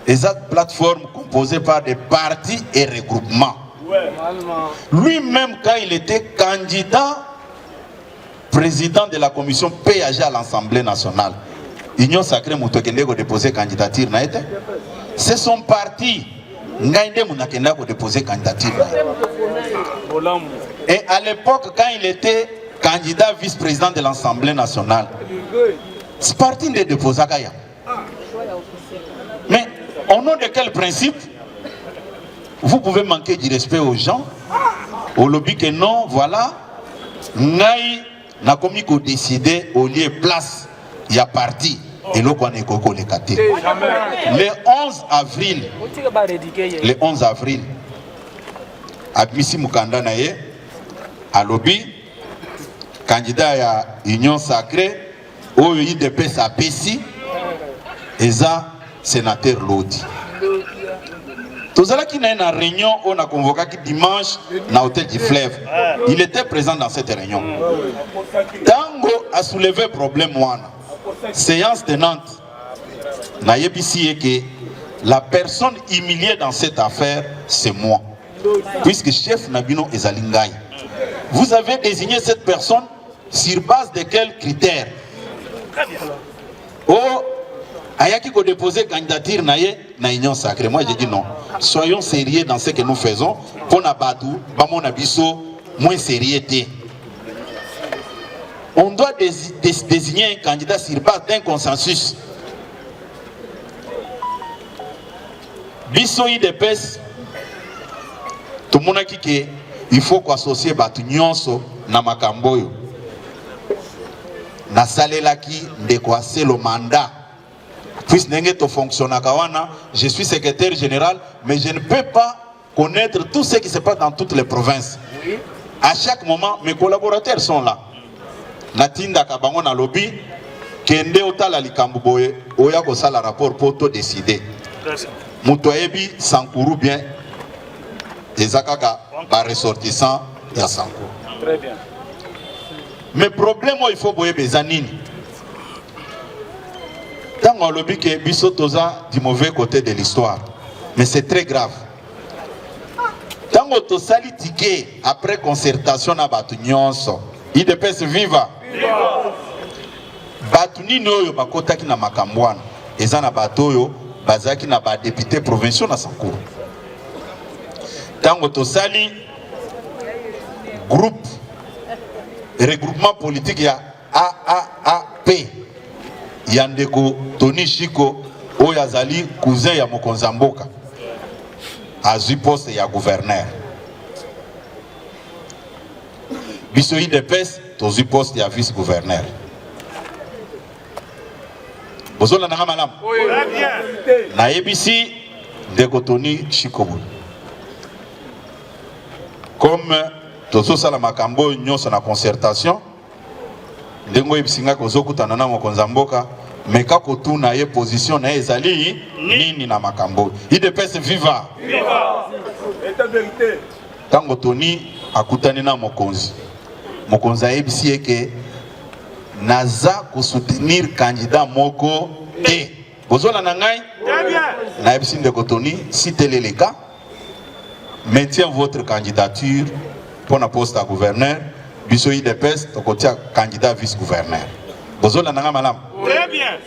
est une plateforme composée par des partis et regroupements. Lui-même, quand il était candidat président de la commission PAG à l'Assemblée nationale, Union sacrée Moutokendeko déposé candidature. C'est son parti. Ngaïde déposé candidature. Et à l'époque, quand il était candidat vice-président de l'Assemblée nationale, ce parti ne déposa rien. Mais au nom de quel principe vous pouvez manquer du respect aux gens, au lobby que non, voilà, Ngaï n'a commis qu'au décider au lieu place, il y a parti. Et l'eau qu'on est coco les catés. Le 11 avril, Admissi Mukanda Naye, à lobby, candidat à Union sacrée, au IDPS à Pessi, et ça, sénateur Lodi. Tout ça qui n'a une réunion, on a convoqué dimanche dans l'hôtel du Fleuve. Il était présent dans cette réunion. Tango a soulevé le problème. Séance tenante, Nayebisi est que la personne humiliée dans cette affaire, c'est moi. Puisque chef Nabino est Zalingaï. Vous avez désigné cette personne sur base de quels critères? Oh, Ayaki ko déposer candidature na Union sacrée. Moi j'ai dit non. Soyons sérieux dans ce que nous faisons. Pour Nabadou, Bamon Abisso, moins sérieux. On doit désigner un candidat sur base d'un consensus. Bisso IDPS, tout le monde a dit qu'il faut qu'associer Batu Nyonso na Makamboyo. Na salelaki de quoi c'est le mandat. Puisque n'engeto fonctionnaire kawana, je suis secrétaire général, mais je ne peux pas connaître tout ce qui se passe dans toutes les provinces. À chaque moment, mes collaborateurs sont là. Natinda kabango na lobby kende otala likambo boye oya ko sala rapport pour to décider. Mutoyebi sankuru bien ezakaka ba ressortissant ya Sankuru.
Très bien.
Mais problème il faut boyer bezanini. Tant on lobby que biso toza du mauvais côté de l'histoire. Mais c'est très grave. Tant on to sali ticket après concertation na batu nyonso. IDPS viva. Batu nini oyo bakotaki na makambwana. Eza na batu oyo bazaki na ba député provinciaux na Sankuru. Tant on to sali groupe regroupement politique ya AAAP Yandeko Tony Chiko oyo azali cousin ya mokonzi mboka azwi poste ya gouverneur biso IDPS tozwi poste ya vice gouverneur bozola nanga malamu na ABC ndeko Tony Chiko comme tozosala makambo nyonso na concertation ndengo ebisinga kozokutana na mokonzi mboka meka kotuna ye position na ezali nini na makambo IDPS viva tango Tony akutani na mokonzi ayebisi eke naza kosoutenir candidat moko te bozola na ngai na yebisi ndeko Tony si tel est le cas maintient votre candidature pour la poste à gouverneur, biso IDPS, tokotia candidat vice-gouverneur. Bozola nanga malam.
Très bien.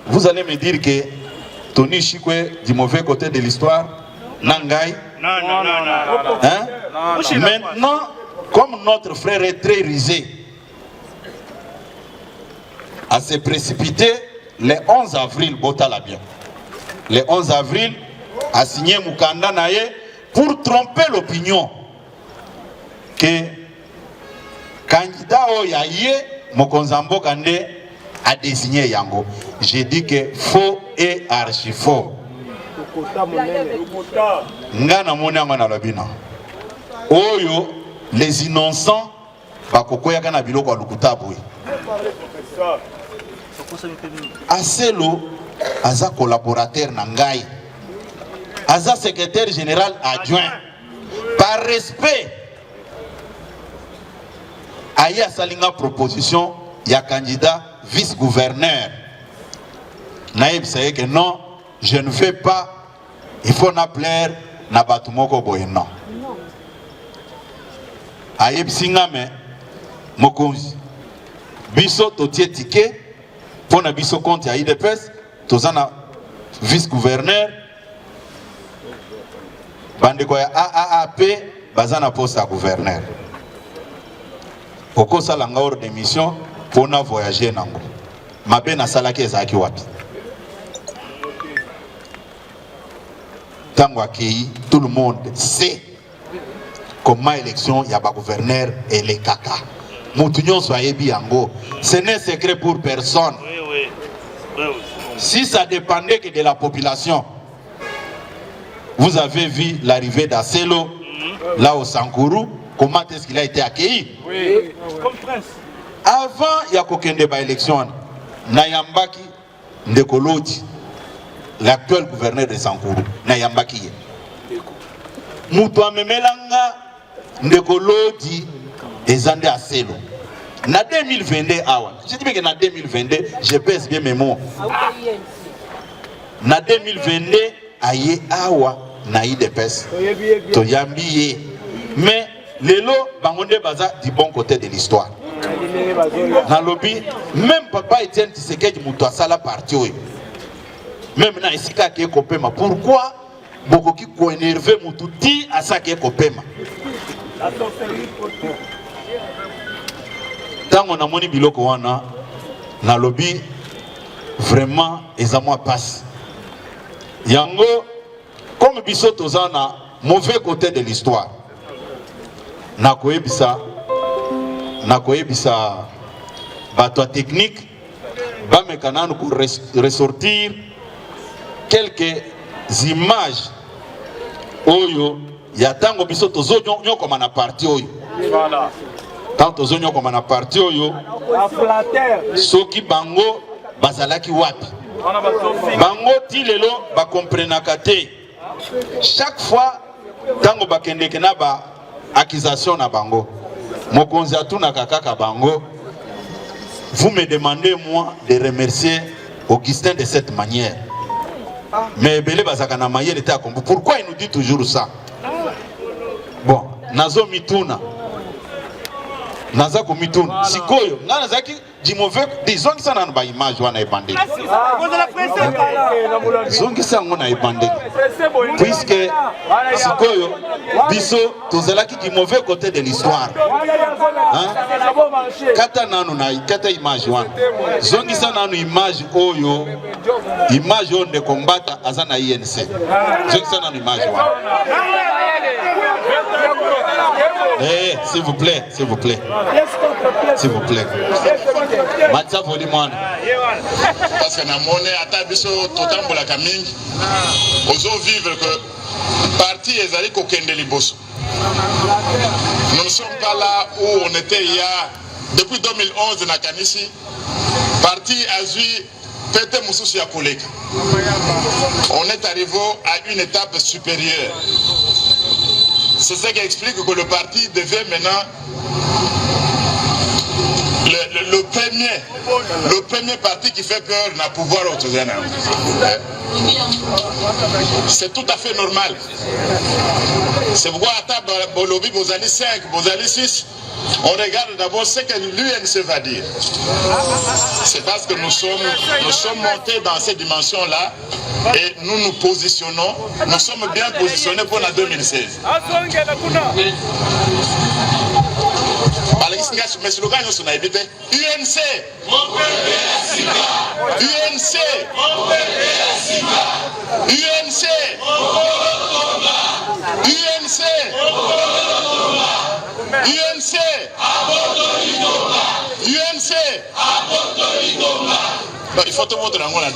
Vous allez me dire que Tony Chikwe du mauvais côté de l'histoire, Nangai.
Non.
Hein? Non. Maintenant, comme notre frère est très risé, à se précipiter le 11 avril, Botala bien. Le 11 avril, a signé Mukanda Naye pour tromper l'opinion. Que candidat Oyaye Mokonzambo Kande a désigné Yango. J'ai dit que faux et archi faux. Ngana monanga na labina. Oyo les innocents bakokoya kana biloko alukuta boy. Aselo aza collaborateur na ngai. Aza secrétaire général adjoint. Par respect Aïe a salinga proposition, il y a candidat vice-gouverneur. Naïb sait que non, je ne fais pas, il faut n'appeler Nabatumoko Boyena. Aïe Singame, Mokonzi, biso totie ticket, pour na biso compte à IDPS, tozana vice-gouverneur, bandekoya AAAP, bazana poste à gouverneur. Oko salanga hors de mission pour na voyager nango. Mabe na salaki ezaki wapi. Tango akei, tout le monde sait comment élection y a ba gouverneur et les caca. Mutu nyonso ayebi yango. Ce n'est secret pour personne. Oui. Si ça dépendait que de la population, vous avez vu l'arrivée d'Aselo là au Sankuru. Comment est-ce qu'il a été accueilli?
Oui, comme prince.
Avant il y a aucune débat élection, Nayambaki Ndekolodi, l'actuel gouverneur de Sankuru, Nayambaki. Mutua memelanga Ndekolodi ezande Aselo. Na 2022 awa. Je dis bien que na 2022, je pèse bien mes mots. Na 2022 aye awa na IDPS. Toyambiye. Mais Lelo, Bangonde Baza du bon côté de l'histoire. Dans le lobby, même Papa Etienne Tshisekedi Moutoua Sala parti. Même dans Isika qui est Kopema. Pourquoi beaucoup qui ont énervé Moutouti à ça qui est Kopema? Tant on a moni biloko wana, dans le lobby, vraiment, les amours passent. Yango, comme Bissot Tozana, mauvais côté de l'histoire. Nakoyebisa bato technique bamekana pour ressortir quelques images oyo ya tango biso tozo nyokoma na parti oyo. Voilà. Tant tozo nyokoma na parti oyo soki bango bazalaki wapi. Bango ti lelo ba comprenaka te. Chaque fois tango bakendeke na ba accusation na bango. Mokonzi atuna kaka bango. Vous me demandez moi de remercier Augustin de cette manière. Mais Bele Bazakana Mayer était à Combo. Pourquoi il nous dit toujours ça? Bon, Nazo Mituna. Nazako Mituna. Sikoyo. Nazaki, Jimove, disons que ça n'a pas image, on a ébandé. Disons que ça, on a ébandé. Puisque, Sikoyo, Bisso, tous là qui mauvais côté de l'histoire. Kata nanu na kata image wana. Zongi sana nanu image oyo. Image on de combattre azana INC. Zongi sana nanu image wana. Eh, s'il vous plaît, s'il vous plaît. S'il vous plaît. Matza Volimane.
Parce que na monnaie ata biso totambola kamingi. Ozo vivre que parti ezali kokende liboso. Nous ne sommes pas là où on était il y a depuis 2011 na Kanisi. Parti azui Pete Moussoussi Akoleka. On est arrivé à une étape supérieure. C'est ce qui explique que le parti devait maintenant le premier parti qui fait peur n'a pouvoir autour. C'est tout à fait normal. C'est pourquoi à table Bolobi, Bozali 5, Bozali 6, on regarde d'abord ce que l'UNC va dire. C'est parce que nous sommes montés dans ces dimensions-là et nous nous positionnons, nous sommes bien positionnés pour la 2016. Mais le gars, nous avons évité UNC. UNC. UNC. UNC. UNC. UNC. Il faut te montrer en 2016.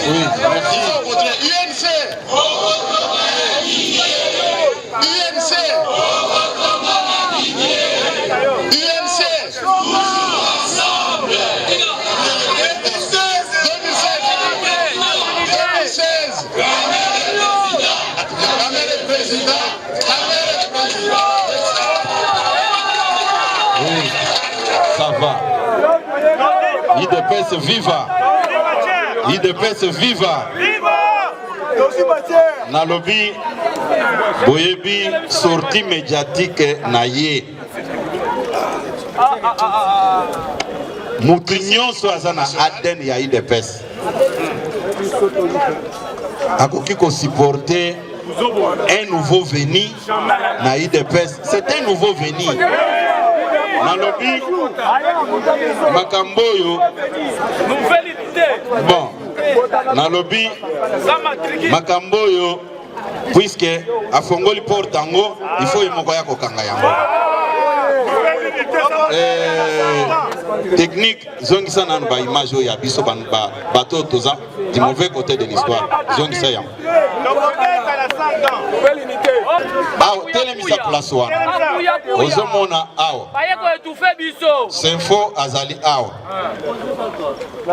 Oui, merci.
UNC. UNC. UNC. 2016.
Oui, ça va. IDPS viva. IDPS viva. Nalobi boyebi sortie médiatique naye. Mutu nyonso azana Aden ya IDPS. Akoki ko supporter un nouveau venu na IDPS. C'est un nouveau venu. Nalobi Makamboyo. Bon. Nalobi Makamboyo puisque afongoli portango il faut imokoya kokanga yango. Technique zongisa nan ba image ya biso ba bato toza du mauvais côté de l'histoire zongisa yango. Telemisa place wana ozomona awa Sinfo azali awa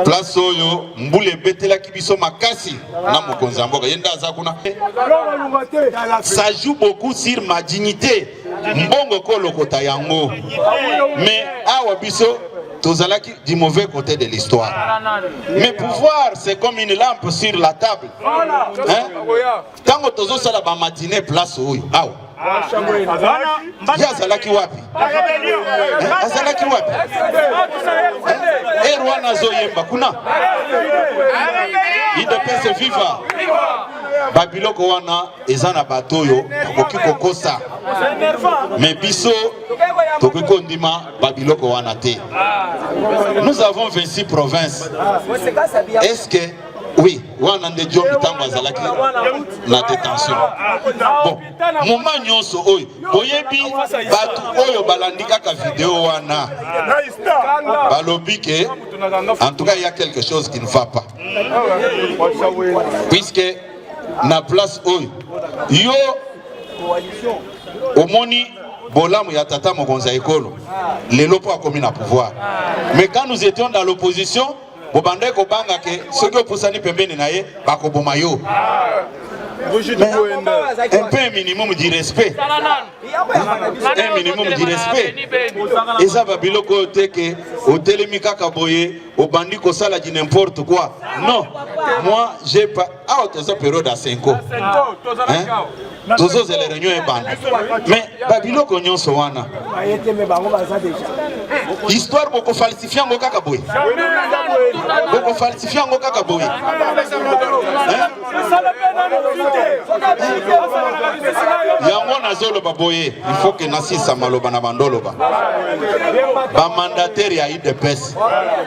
place oyo mbule betelaki biso makasi na mokonzi ya mboka yenda aza kuna. Ça joue beaucoup sur ma dignité mbongo ko lokota yango mais awa biso tozalaki du mauvais côté de l'histoire. Mais pouvoir c'est comme une lampe sur la table. Hein? Tango tozo sala ba matinée place oyo awa Azalaki wapi? Azalaki wapi? Rwanda zoyemba kuna. IDPS viva. Babiloko wana ezana batoyo bakoki kokosa. Mais biso tokiko ndima babiloko wana te. Nous avons 26 provinces. Est-ce que oui, wana nde John Tango azalaki na détention. Bon, moment nyonso oyo boyebi batu oyo balandika ka vidéo wana. Balobi ke en tout cas il y a quelque chose qui ne va pas. Puisque na place oyo yo omoni Bolamu ya tata mokonza ekolo lelo po akomi na pouvoir. Mais quand nous étions dans l'opposition, Bobande ko banga ke soki opusani pembeni na ye bakoboma yo. Mais un peu un minimum de respect. Un minimum de respect. Et ça va bien côté que au télémika kaboye, au bandit ko sala dit n'importe quoi. Non, moi j'ai pas. Ah, tu as période à 5 ans. Tous les réunions est bandit. Mais Babilo konyon sowana. Histoire beaucoup falsifiée en Okaboy. Beaucoup falsifiée en Okaboy. Yango nazolo baboye, il faut que nasi samaloba na bandoloba. Ba mandataire ya IDPS.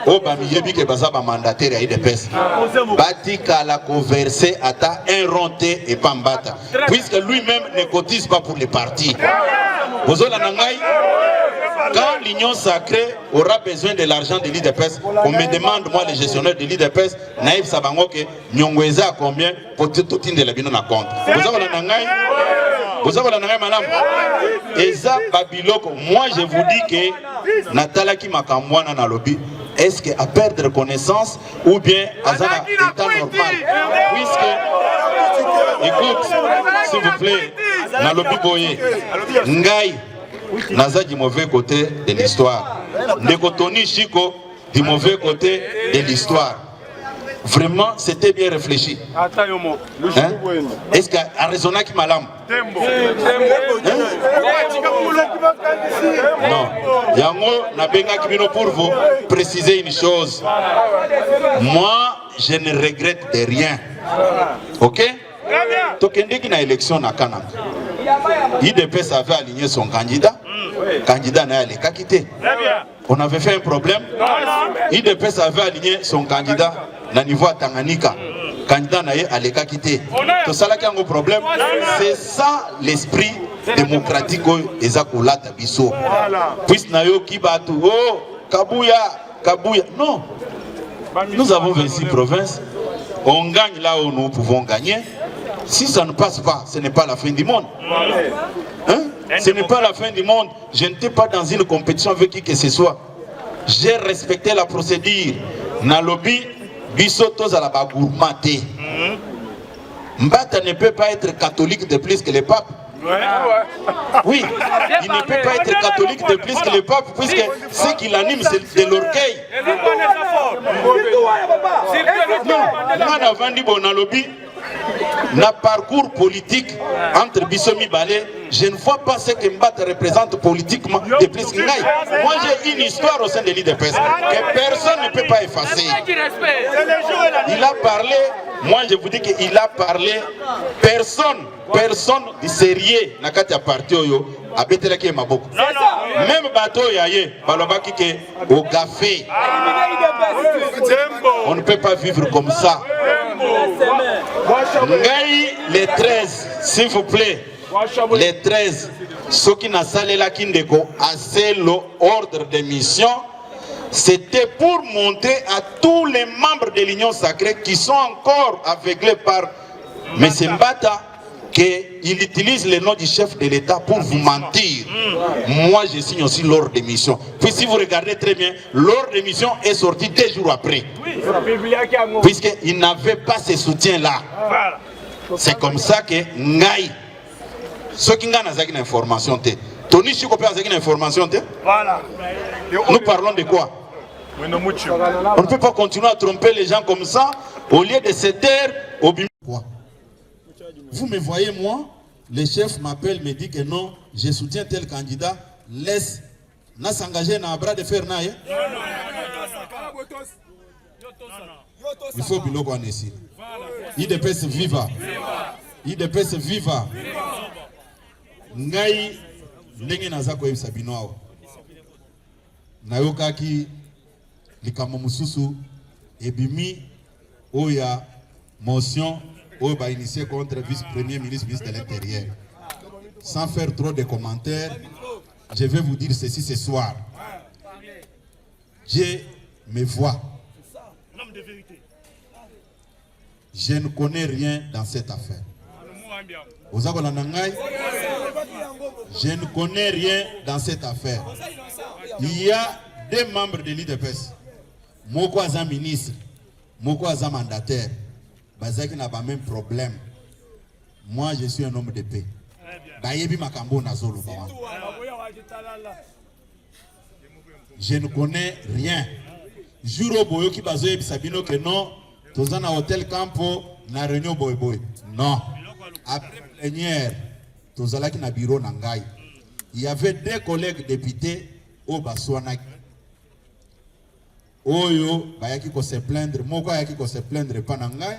O ba miyebi ke baza ba mandataire ya IDPS. Batika la converser ata un ronté et pambata. Puisque lui-même ne cotise pas pour les partis. Bozola nangai. Quand l'Union sacrée aura besoin de l'argent de l'IDPS, on me demande, moi, les gestionnaires de l'IDPS, Naïf Sabangoke, Nyongweza, combien pour tout de la bino na compte. Vous avez la nangai, madame. Et ça, Babiloko, moi, je vous dis que Natala qui m'a kamwana na lobby, est-ce qu'à perdre connaissance ou bien à un état normal? Puisque, écoute, s'il vous plaît, na lobby boye, Ngai, Naza du mauvais côté de l'histoire. Nekotoni Chiko du mauvais côté de l'histoire. Vraiment, c'était bien réfléchi. Hein? Est-ce qu'à raisonner qui malam? Non. Yango Nabenga Kibino pour vous préciser une chose. Moi, je ne regrette de rien. Ok? Tokende qui na élection na Canada. IDPS avait aligné son candidat. Candidat n'a pas quitté. On avait fait un problème. IDPS avait aligné son candidat au niveau à Tanganyika. Candidat n'a pas quitté. Tout ça là qui a un problème. C'est ça l'esprit démocratique des Akoulata Bisso. Puisque Nayo Kibatu, oh, Kabouya. Non. Nous avons 26 provinces. On gagne là où nous pouvons gagner. Si ça ne passe pas, ce n'est pas la fin du monde. Hein? Ce n'est pas la fin du monde. Je n'étais pas dans une compétition avec qui que ce soit. J'ai respecté la procédure. Nalobi, Bissotos à la bagourmate. Mbata ne peut pas être catholique de plus que le pape. Oui, il ne peut pas être catholique de plus que le pape, puisque ce qui l'anime, c'est de l'orgueil. Le parcours politique entre Bissomi Balé, je ne vois pas ce que Mbata représente politiquement de plus que Ngaï. Moi j'ai une histoire au sein de l'IDPS que personne ne peut pas effacer. Il a parlé, moi je vous dis qu'il a parlé, personne de sérieux n'a qu'à partir à Betelake Maboko. Même bateau yaye, balobaki ke au café. On ne peut pas vivre comme ça. Ngaï, les 13, s'il vous plaît, les 13, ceux qui n'ont pas la kindeko, assez l'ordre de mission, c'était pour montrer à tous les membres de l'Union sacrée qui sont encore aveuglés par M. Mbata qu'il utilise le nom du chef de l'État pour vous mentir. Moi, je signe aussi l'ordre de mission. Puis si vous regardez très bien, l'ordre de mission est sorti 2 jours après. Puisqu'il n'avait pas ce soutien-là. C'est comme ça que Ngaï, ceux qui ont une information, Tony Chiko a une information. Nous parlons de quoi? On ne peut pas continuer à tromper les gens comme ça au lieu de se taire au bim. Vous me voyez, moi, le chef m'appelle, me dit que non, je soutiens tel candidat, laisse, n'a s'engager dans un bras de fer. Il faut que l'on ici. IDPS viva. IDPS viva. Ngai, ndenge nazako yebisa bino awa. Nayokaki likambo mususu ebimi oya motion oya initié contre vice-premier ministre de l'Intérieur. Sans faire trop de commentaires, je vais vous dire ceci ce soir. Je me vois. Je ne connais rien dans cette affaire. Je ne connais rien dans cette affaire. Il y a 2 membres de l'IDPS. Moko aza ministre, Moko aza mandataire. Bazaki n'a pas même problème. moi je suis un homme de paix. Je ne connais rien. Juro boyoki bazoye bisabino que non, tozana hôtel Campo na réunion boy boy. Non. Après plénière, tozalaki na bureau nangai. Il y avait deux collègues députés au Baswanaki. Oyo bayaki ko se plaindre, moko ayaki ko se plaindre pa nangai.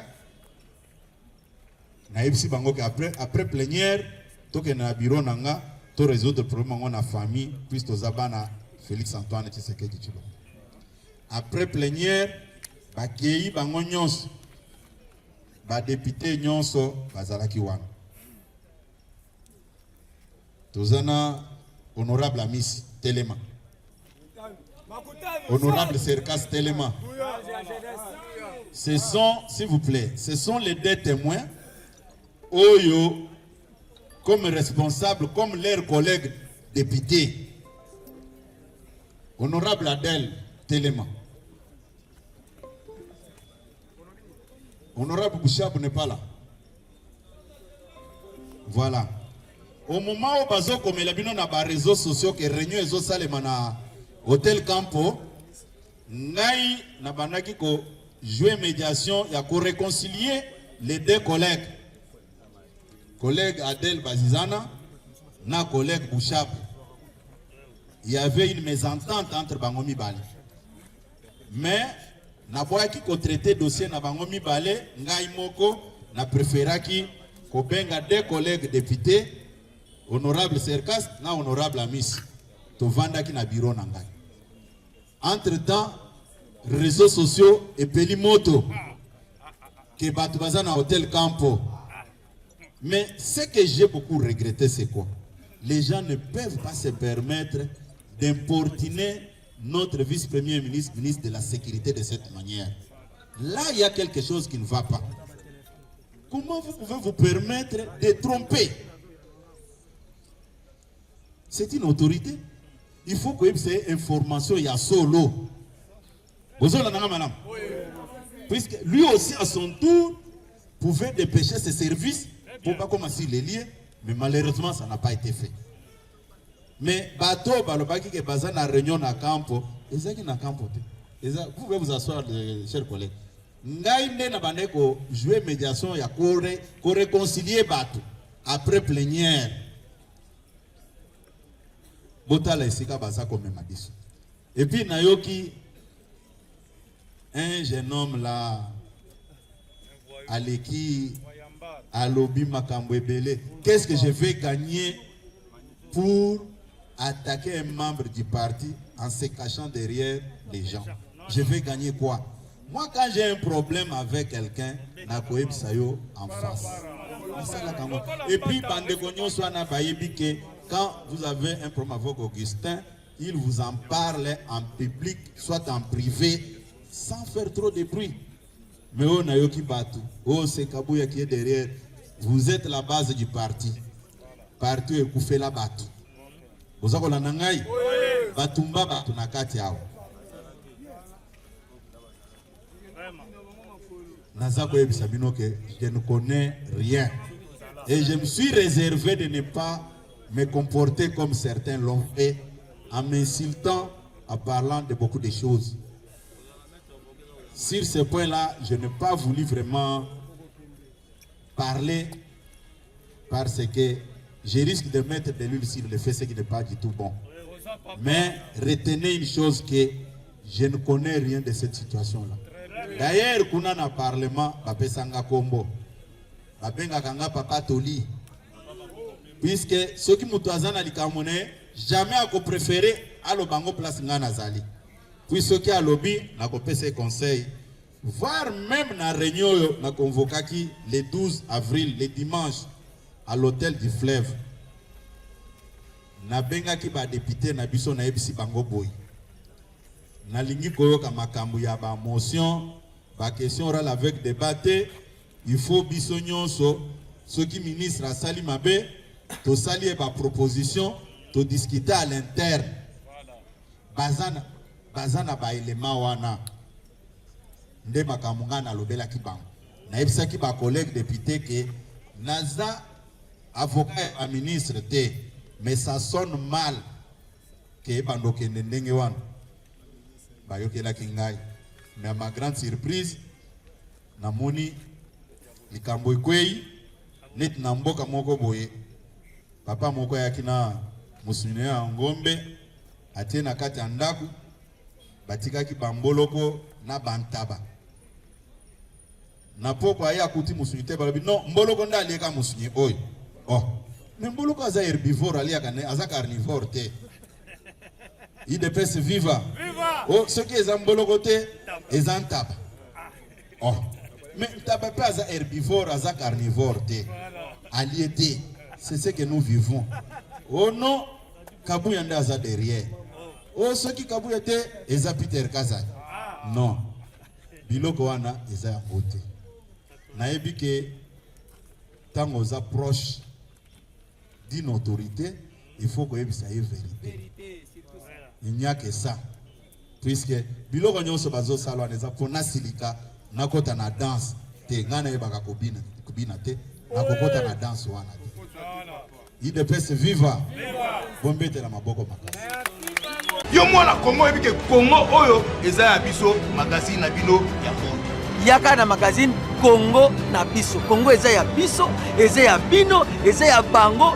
Na yebisi bango que après plénière, toke na bureau nanga, to résoudre problème na famille puis tozabana Félix Antoine Tshisekedi Tshilombo. Après plénière, bakei bango nyonso, ba député nyonso bazalaki wana. Tozana honorable Amis Telema, honorable Serkas Telema. Ce sont, s'il vous plaît, ce sont les deux témoins Oyo comme responsables, comme leurs collègues députés. Honorable Adèle Telema. Honorable Bouchab n'est pas là. Voilà. Au moment où bazo comme la bino na ba réseaux sociaux que réunion ezo salema na hôtel Campo, ngai na banaki ko jouer médiation ya ko réconcilier les deux collègues. Collègue Adèle Bazizana na collègue Bouchab. Il y avait une mésentente entre Bangomi Bale. Mais na boaki ko traiter dossier na Bangomi Bale, ngai moko na préféraki ko benga deux collègues députés, honorable Serkas na honorable Amis, to vanda ki na bureau na ngai. Entre-temps, réseaux sociaux et pelimoto que batu baza na hôtel Campo. Mais ce que j'ai beaucoup regretté, c'est quoi? Les gens ne peuvent pas se permettre d'importuner notre vice-premier ministre, ministre de la Sécurité de cette manière. Là, il y a quelque chose qui ne va pas. Comment vous pouvez vous permettre de tromper? C'est une autorité. Il faut que ces informations, il y a solo. Puisque lui aussi, à son tour, pouvait dépêcher ses services pour pas commencer les liens, mais malheureusement, ça n'a pas été fait. Mais bateau, balobaki que bazan na réunion na Campo, ezaki na Campo te. Vous pouvez vous asseoir, chers collègues. Ngai ne na bandeko jouer médiation ya ko réconcilier bateau après plénière. Botala esika baza comme madiso. Et puis nayoki un jeune homme là Aleki Alobi Makambo Ebele. Qu'est-ce que je vais gagner pour attaquer un membre du parti en se cachant derrière les gens? Je vais gagner quoi? Moi, quand j'ai un problème avec quelqu'un, nakoeb sayo en face. Et puis, quand vous avez un problème avec Augustin, il vous en parle en public, soit en privé, sans faire trop de bruit. Mais on a yoki batu, oh c'est Kabouya qui est derrière. Vous êtes la base du parti. Parti est koufé la batu. Vous avez la nangai, batumba batu nakati yao. Nazako ebisabino que je ne connais rien. Et je me suis réservé de ne pas me comporter comme certains l'ont fait, en m'insultant, en parlant de beaucoup de choses. Sur ce point-là, je n'ai pas voulu vraiment parler parce que je risque de mettre de l'huile sur le feu, ce qui n'est pas du tout bon. Mais retenez une chose, que je ne connais rien de cette situation-là. D'ailleurs, kuna na parlement, bapesanga kombo, babenga kanga papa toli, puisque ceux qui mutuazana likamone jamais a préféré à l'obango place ngana zali. Puis ceux qui a lobby n'a pas ses conseils, voire même na réunion na convocaki le 12 avril, le dimanche, à l'hôtel du Fleuve. Na benga ki ba député na biso na ebisi bango boy. Na lingi koyoka makambu ya ba motion, ba question orale avec débat, il faut biso nyonso ceux qui ministre a sali mabe, to sali ba proposition, to discuter à l'interne. Bazana ba elema wana nde makambu ngana lobela ki bango. Na ebisa ki ba collègue député que naza avocat à ministre te, mais ça sonne mal que bandoke ndenge wana bayokela kingai. Mais à ma grande surprise namoni likambo ikwei net na mboka moko boye papa moko yakina musune ya ngombe atie na kati ya ndaku batikaki bamboloko na bantaba na poko aya kuti musuni te balobi non mboloko nda alieka musuni oyo oh mais mboloko aza herbivore aliaka ne aza carnivore te IDPS viva oh ce qui est mboloko te eza ntaba oh mais ntaba pe aza herbivore aza carnivore te alié. C'est ce que nous vivons. Oh non, Kabouya nda aza derrière. Oh ceux qui Kabouya était eza Peter Kazai. Non. Biloko wana eza ote. Nayebi ke tango za proche d'une autorité, il faut que ça ait vérité. Il n'y a que ça. Puisque biloko nyonso bazo salwa neza pona silika nakota na danse te ngana yebaka kubina te nakokota na danse wana. IDPS viva. Bombete na maboko makasi.
Yo mwana Congo ebike Congo oyo eza ya biso magazine na bino ya monde.
Yaka na magazine Congo na biso. Congo eza ya biso, eza ya bino, eza ya bango